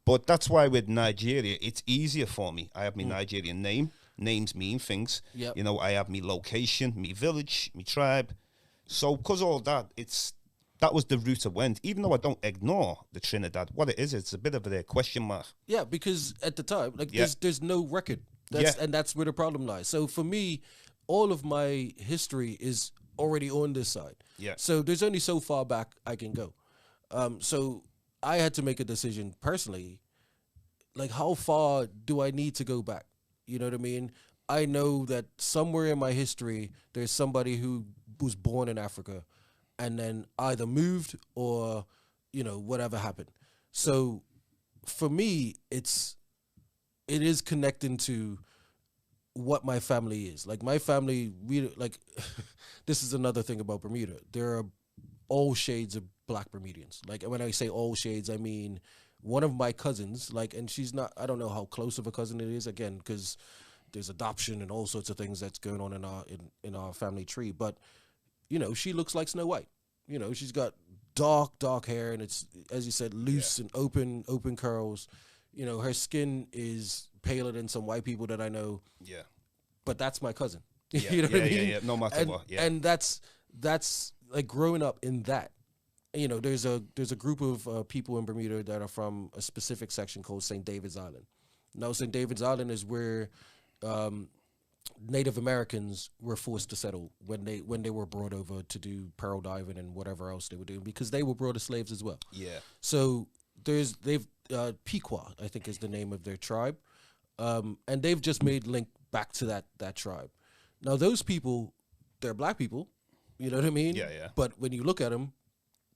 But that's why with Nigeria, it's easier for me. I have my Nigerian name. Names mean things. Yep. I have me location, me village, me tribe. So because all that, that was the route I went. Even though I don't ignore the Trinidad, what it is, it's a bit of a question mark. Yeah, because at the time, there's no record. And that's where the problem lies. So for me, all of my history is already on this side. Yeah. So there's only so far back I can go. So I had to make a decision personally, how far do I need to go back? You know what I mean? I know that somewhere in my history, there's somebody who was born in Africa and then either moved or, whatever happened. So for me, it is connecting to what my family is. My family, this is another thing about Bermuda. There are all shades of black Bermudians. When I say all shades, I mean one of my cousins, and she's not, I don't know how close of a cousin it is, again, because there's adoption and all sorts of things that's going on in our family tree. But, she looks like Snow White. She's got dark hair, and it's, as you said, loose and open curls. Her skin is paler than some white people that I know. Yeah. But that's my cousin. Yeah. You know what I mean? Yeah. No matter what. Yeah. And that's growing up in that. There's a group of people in Bermuda that are from a specific section called St. David's Island. Now, St. David's Island is where Native Americans were forced to settle when they were brought over to do pearl diving and whatever else they were doing, because they were brought as slaves as well. Yeah. So they've Pequot, I think, is the name of their tribe, and they've just made link back to that tribe. Now, those people, they're black people. You know what I mean? Yeah. But when you look at them,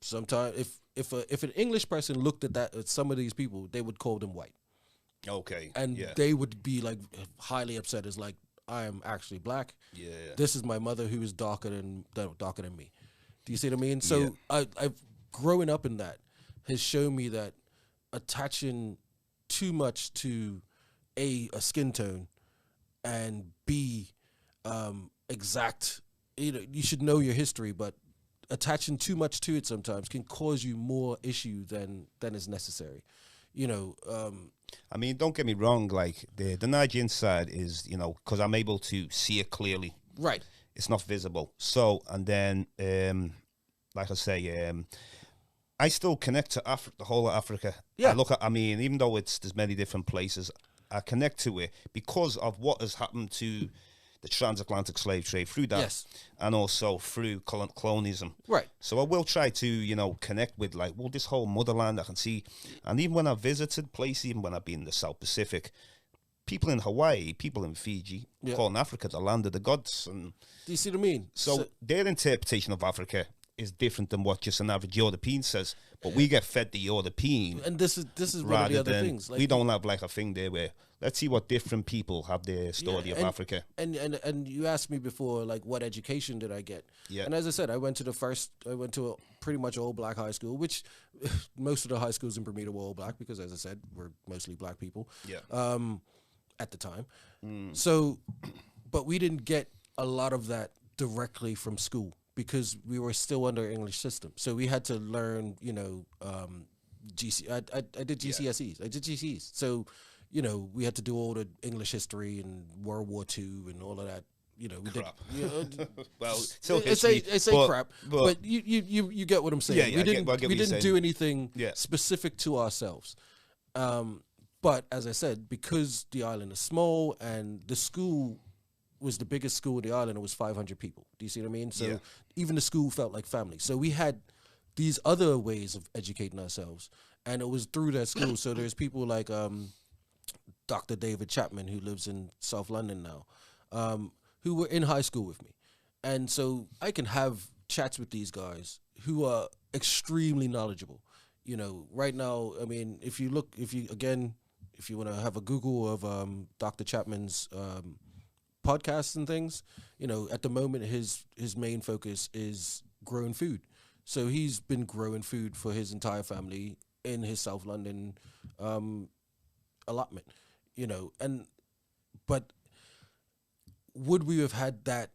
sometimes if an English person looked at some of these people, they would call them white. Okay. And they would be highly upset as I am actually black. Yeah. This is my mother who is darker than me. Do you see what I mean? So I've growing up in that has shown me that attaching too much to a skin tone and B exact, you should know your history, but attaching too much to it sometimes can cause you more issue than is necessary. I mean, don't get me wrong. The Nigerian side is, because I'm able to see it clearly. Right. It's not visible. So, and then, like I say, I still connect to the whole of Africa. Yeah. Even though there's many different places, I connect to it because of what has happened to the transatlantic slave trade through that, and also through colonialism. Right. So I will try to, connect with this whole motherland I can see. And even when I visited places, even when I've been in the South Pacific, people in Hawaii, people in Fiji, calling Africa the land of the gods. And do you see what I mean? So their interpretation of Africa is different than what just an average European says. But we get fed the European, and this is one of the other things. Like, we don't have like a thing there where let's see what different people have their story of Africa. And you asked me before, like, what education did I get? Yeah. And as I said, I went to a pretty much all black high school, which most of the high schools in Bermuda were all black because, as I said, we're mostly black people. Yeah. At the time. So, but we didn't get a lot of that directly from school, because we were still under English system. So we had to learn, I did GCSEs. I did GCs. So, we had to do all the English history and World War II and all of that. We crap. did. Well, still history, I say crap, but you get what I'm saying. Yeah, we didn't do anything specific to ourselves. But as I said, because the island is small and the school was the biggest school in the island, it was 500 people. Do you see what I mean? So even the school felt like family. So we had these other ways of educating ourselves, and it was through that school. So there's people like Dr. David Chapman, who lives in South London now, who were in high school with me. And so I can have chats with these guys who are extremely knowledgeable. Right now, I mean, if you want to have a Google of Dr. Chapman's podcasts and things, at the moment his main focus is growing food. So he's been growing food for his entire family in his South London allotment, but would we have had that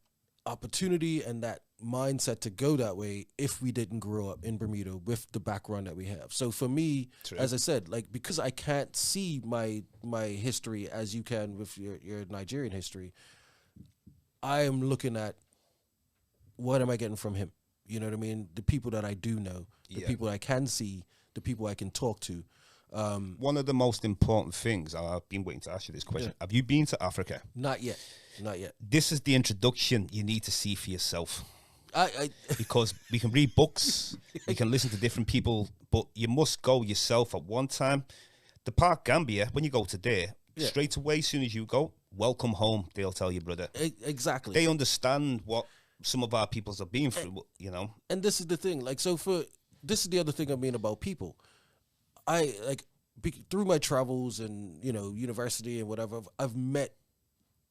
opportunity and that mindset to go that way if we didn't grow up in Bermuda with the background that we have? So for me, as I said, like, because I can't see my history as you can with your Nigerian history, I am looking at what am I getting from him? You know what I mean? The people that I do know, the people I can see, the people I can talk to. One of the most important things, I've been waiting to ask you this question. Have you been to Africa? Not yet. This is the introduction you need to see for yourself. Because we can read books, we can listen to different people, but you must go yourself at one time. The Park Gambia, when you go to there, straight away, as soon as you go, welcome home, they'll tell you, brother. Exactly. They understand what some of our peoples have been through, And this is the thing, like, this is the other thing I mean about people. Through my travels and, university and whatever, I've met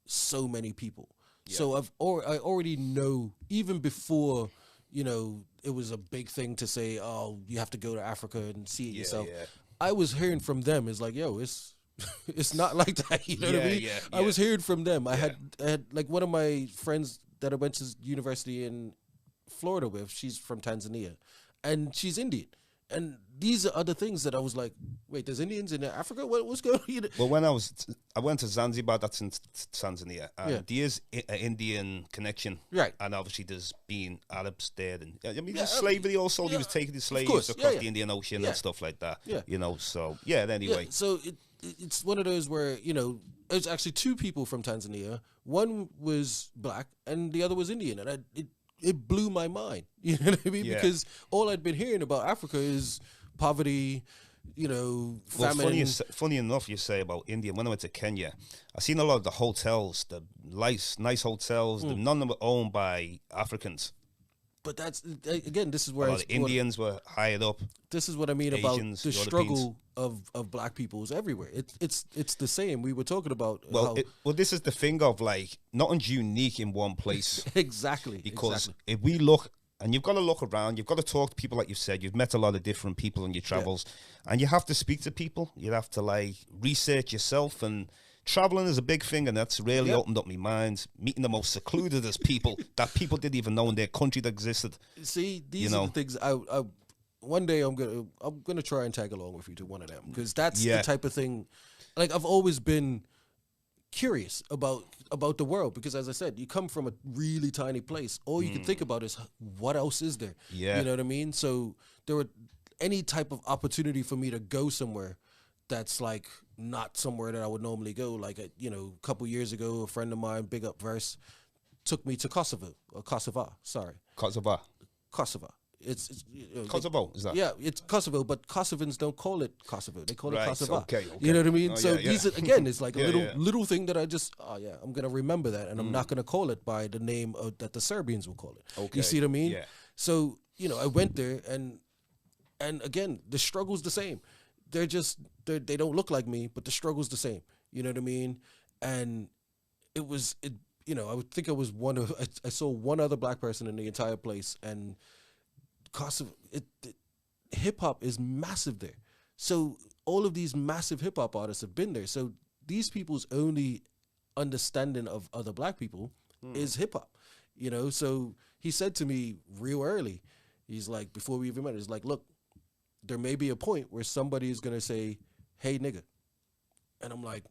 so many people. Yeah. So I already know, even before, it was a big thing to say, oh, you have to go to Africa and see it yourself. Yeah. I was hearing from them, it's like, yo, it's not like that. You know what I mean? Yeah. I was hearing from them. I had like one of my friends that I went to university in Florida with, she's from Tanzania, and she's Indian. And these are other things that I was like, wait, there's Indians in Africa? What's going on? Well, when I went to Zanzibar, that's in Tanzania, and there is an Indian connection. Right. And obviously there's been Arabs there. And I mean, there's slavery also. He was taking the slaves across the Indian Ocean and stuff like that. Yeah. So, anyway. Yeah. So it's one of those where, there's actually two people from Tanzania. One was black and the other was Indian. And it blew my mind, you know what I mean? Yeah. Because all I'd been hearing about Africa is poverty, famine. Well, funny enough, you say about India. When I went to Kenya, I seen a lot of the hotels, the nice hotels. None of them were owned by Africans. But that's, again, this is where the Indians were hired up. This is what I mean about the struggle of black peoples everywhere. It's the same. We were talking about. Well, this is the thing of, like, nothing's unique in one place. Exactly. Because if we look, and you've got to look around, you've got to talk to people, like you've said. You've met a lot of different people on your travels, and you have to speak to people. You have to, like, research yourself, and traveling is a big thing, and that's really opened up my mind. Meeting the most secluded people that people didn't even know in their country that existed. See, these are the things I one day I'm gonna try and tag along with you to one of them, because that's the type of thing. Like, I've always been curious about the world, because, as I said, you come from a really tiny place. All you can think about is what else is there. Yeah, you know what I mean. So there were any type of opportunity for me to go somewhere that's like not somewhere that I would normally go. Like, a couple years ago, a friend of mine, big up Verse, took me to Kosovo. It's Kosovo, is that? Yeah, it's Kosovo, but Kosovans don't call it Kosovo. They call it Kosovo. Okay. You know what I mean? These are, again, it's like a little thing that I just, I'm going to remember that, and I'm not going to call it by the name that the Serbians will call it. Okay. You see what I mean? Yeah. So, you know, I went there, and again, the struggle's the same. They don't look like me, but the struggle's the same. You know what I mean? And you know, I would think I was I saw one other black person in the entire place, and cost of it hip hop is massive there. So all of these massive hip hop artists have been there. So these people's only understanding of other black people is hip hop, you know? So he said to me real early, he's like, before we even met, he's like, look, there may be a point where somebody is going to say, hey, nigga. And I'm like,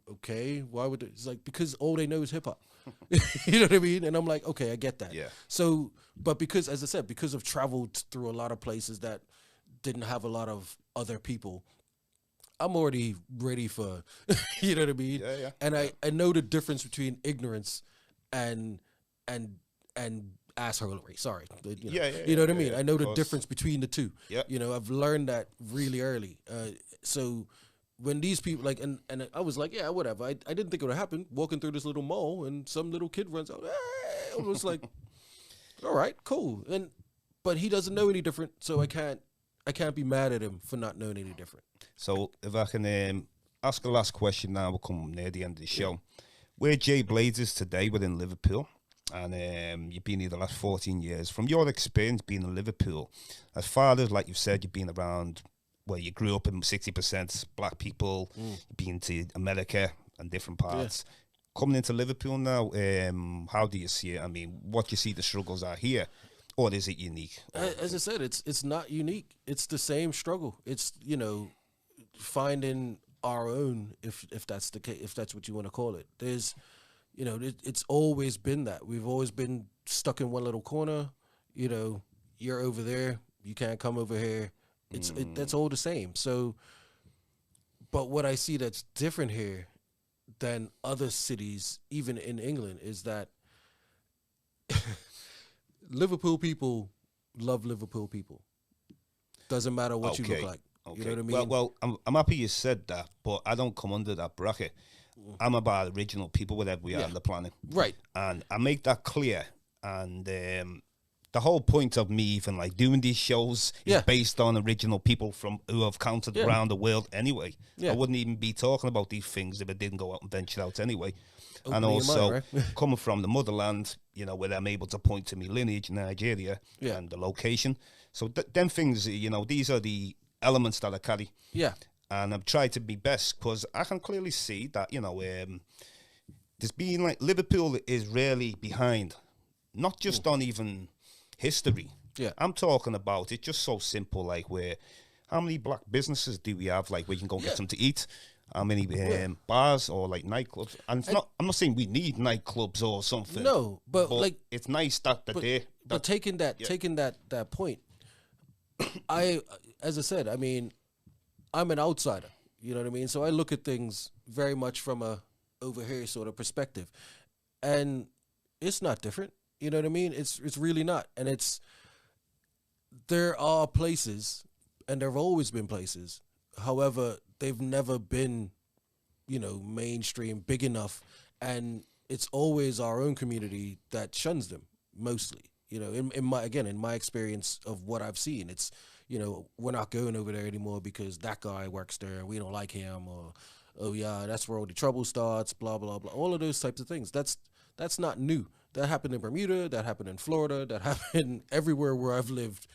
okay, why would they? It's like, because all they know is hip hop. You know what I mean? And I'm like, okay, I get that. Yeah. So, but because, as I said, because I've traveled through a lot of places that didn't have a lot of other people, I'm already ready for, you know what I mean? Yeah, yeah. And I know the difference between ignorance and assholery. Sorry. You know, you know what I mean? I know the difference between the two. Yeah. You know, I've learned that really early. So when these people, like, and I was like, yeah, whatever. I didn't think it would happen. Walking through this little mall, and some little kid runs out. It was like, all right, cool. But he doesn't know any different, so I can't be mad at him for not knowing any different. So if I can ask the last question now, we'll come near the end of the show. Yeah. Where Jay Blades is today within Liverpool, and you've been here the last 14 years. From your experience being in Liverpool, as far as, like you've said, you've been around where you grew up in 60% black people, you've been to America and different parts. Yeah. Coming into Liverpool now, how do you see it? I mean, what do you see the struggles are here? Or is it unique? As I said, it's not unique. It's the same struggle. It's, you know, finding our own, if that's the case, if that's what you want to call it. There's, you know, it's always been that. We've always been stuck in one little corner. You know, you're over there, you can't come over here. That's all the same. So, but what I see that's different here than other cities, even in England, is that Liverpool people love Liverpool people. Doesn't matter what you look like. Okay. You know what I mean? Well, I'm happy you said that, but I don't come under that bracket. I'm about original people, whatever we are on the planet. Right. And I make that clear. And the whole point of me even like doing these shows is based on original people from who have counted around the world anyway. I wouldn't even be talking about these things if I didn't go out and venture out anyway. And also, mind, right? Coming from the motherland, you know, where I'm able to point to my lineage in Nigeria and the location. So them things, you know, these are the elements that I carry. Yeah. And I've tried to be best because I can clearly see that, you know, there's been like Liverpool is really behind, not just on even history. Yeah. I'm talking about it's just so simple, like where how many black businesses do we have, like where you can go get something to eat? How many bars or like nightclubs? And it's not. I'm not saying we need nightclubs or something. No, but like it's nice that they're. But taking that point, as I said, I mean, I'm an outsider. You know what I mean? So I look at things very much from a over here sort of perspective, and it's not different. You know what I mean? It's really not, and there are places, and there have always been places. However, they've never been, you know, mainstream, big enough, and it's always our own community that shuns them mostly. You know, in my experience of what I've seen, it's, you know, we're not going over there anymore because that guy works there, we don't like him, or oh yeah, that's where all the trouble starts, blah blah blah. All of those types of things. That's not new. That happened in Bermuda. That happened in Florida. That happened everywhere where I've lived.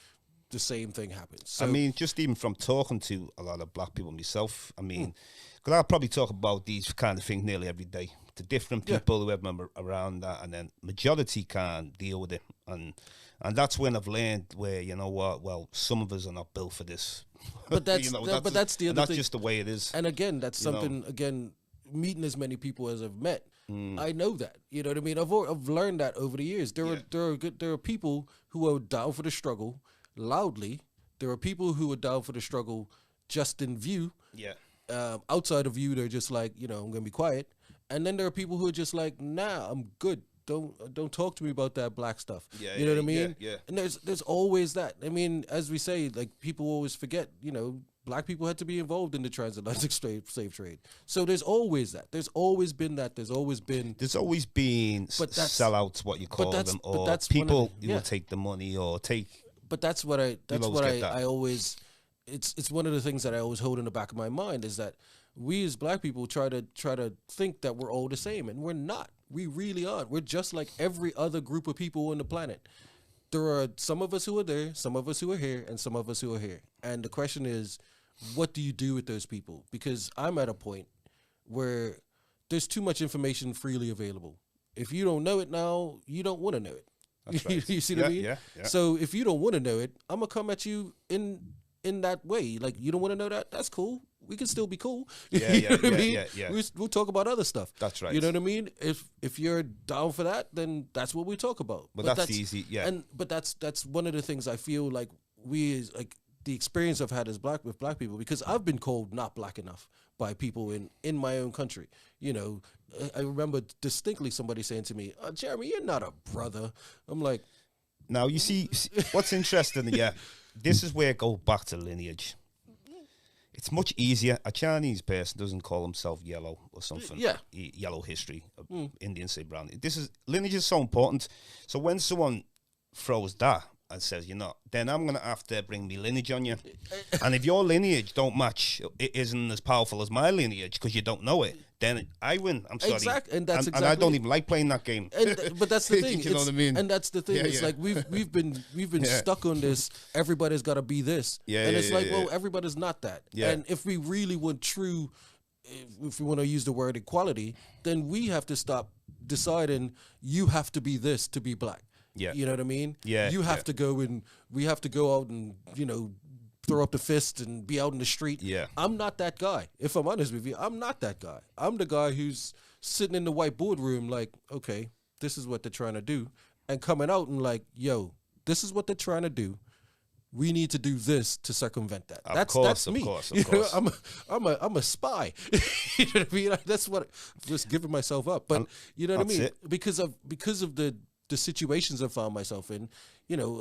The same thing happens. So, I mean, just even from talking to a lot of black people myself, I mean, because I probably talk about these kind of things nearly every day to different people who have them around that, and then majority can't deal with it, and that's when I've learned where, you know what, well, some of us are not built for this. But that's you know, that's the other that's thing. just the way it is. And again, that's something. Again, meeting as many people as I've met, I know that. You know what I mean? I've learned that over the years. There are people who are down for the struggle. Loudly, there are people who are down for the struggle just in view. Yeah. Outside of view, they're just like, you know, I'm gonna be quiet. And then there are people who are just like, nah, I'm good. Don't talk to me about that black stuff. Yeah, you know what I mean? Yeah. And there's always that. I mean, as we say, like people always forget, you know, black people had to be involved in the transatlantic slave trade. So there's always that. There's always been that. There's always been sellouts, what you call them, or people who will take the money or take but that's what I always. It's one of the things that I always hold in the back of my mind is that we as black people try to think that we're all the same, and we're not. We really aren't. We're just like every other group of people on the planet. There are some of us who are there, some of us who are here, and some of us who are here. And the question is, what do you do with those people? Because I'm at a point where there's too much information freely available. If you don't know it now, you don't want to know it. That's right. You see what I mean? Yeah. So if you don't want to know it, I'm gonna come at you in that way. Like, you don't want to know that? That's cool. We can still be cool. Yeah. We'll talk about other stuff. That's right. You know what I mean? If you're down for that, then that's what we talk about. But that's easy. Yeah. But that's one of the things I feel like the experience I've had as black people, because I've been called not black enough by people in my own country. You know, I remember distinctly somebody saying to me, "Jeremy, you're not a brother." I'm like, now you see what's interesting. Yeah, this is where it goes back to lineage. It's much easier. A Chinese person doesn't call himself yellow or something. Yeah. Yellow history. Indians say brown. Lineage is so important. So when someone throws that and says, you're not, then I'm going to have to bring me lineage on you. And if your lineage don't match, it isn't as powerful as my lineage because you don't know it, then I win. I'm sorry. Exactly. And and I don't even like playing that game. But that's the thing. You know what I mean? And that's the thing. It's like we've been stuck on this. Everybody's got to be this. And it's like, well, everybody's not that. And if we really want true, if we want to use the word equality, then we have to stop deciding you have to be this to be black. Yeah. You know what I mean? Yeah. You have to go and we have to go out and, you know, throw up the fist and be out in the street. Yeah. I'm not that guy. If I'm honest with you, I'm not that guy. I'm the guy who's sitting in the white boardroom like, okay, this is what they're trying to do. And coming out and like, yo, this is what they're trying to do. We need to do this to circumvent that. That's me. Of course. I'm a spy. You know what I mean? That's what just giving myself up. But you know what I mean? Because of the situations I found myself in, you know,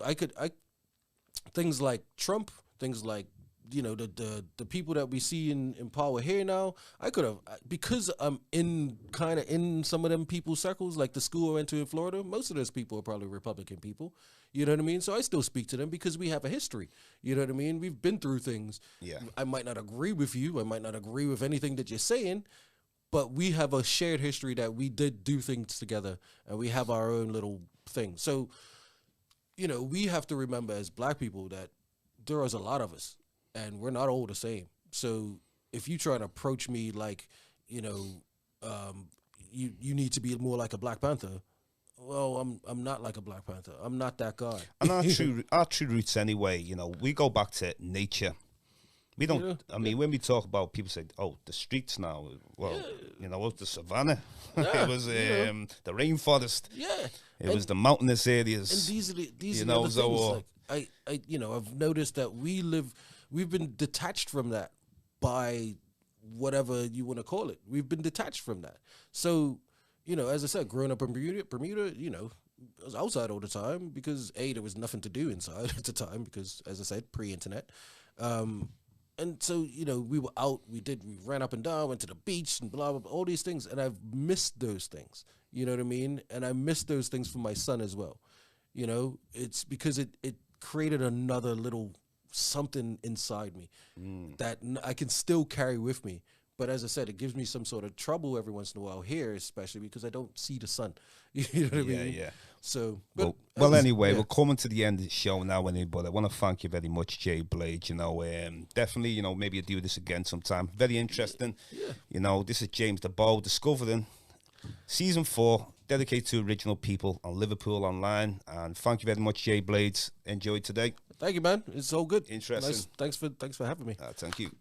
things like Trump, things like, you know, the people that we see in power here now, I could have, because I'm in some of them people's circles, like the school I went to in Florida, most of those people are probably Republican people, you know what I mean? So I still speak to them because we have a history, you know what I mean? We've been through things. Yeah. I might not agree with you, I might not agree with anything that you're saying, but we have a shared history that we did do things together and we have our own little thing. So, you know, we have to remember as black people that there is a lot of us and we're not all the same. So if you try to approach me like, you know, you need to be more like a Black Panther, well, I'm not like a Black Panther. I'm not that guy. And our true roots anyway, you know, we go back to nature. We don't. I mean, when we talk about, people say, "Oh, the streets now." Well, you know, it was the savannah. It was the rainforest. Yeah, it was the mountainous areas. And these are the things. Like I've noticed that we've been detached from that by whatever you want to call it. We've been detached from that. So, you know, as I said, growing up in Bermuda, you know, I was outside all the time because there was nothing to do inside at the time because, as I said, pre-internet. And so, you know, we were out, we ran up and down, went to the beach and blah, blah, blah, all these things. And I've missed those things, you know what I mean? And I missed those things for my son as well. You know, it's because it created another little something inside me that I can still carry with me. But as I said, it gives me some sort of trouble every once in a while here, especially because I don't see the sun. You know what I mean? Yeah. So, anyway, we're coming to the end of the show now, but I want to thank you very much, Jay Blades. You know, definitely, you know, maybe you'll do this again sometime. Very interesting. Yeah. You know, this is James Diboe, Discovering, Season 4, dedicated to original people on Liverpool Online. And thank you very much, Jay Blades. Enjoy today. Thank you, man. It's all good. Interesting. Nice. Thanks for having me. Thank you.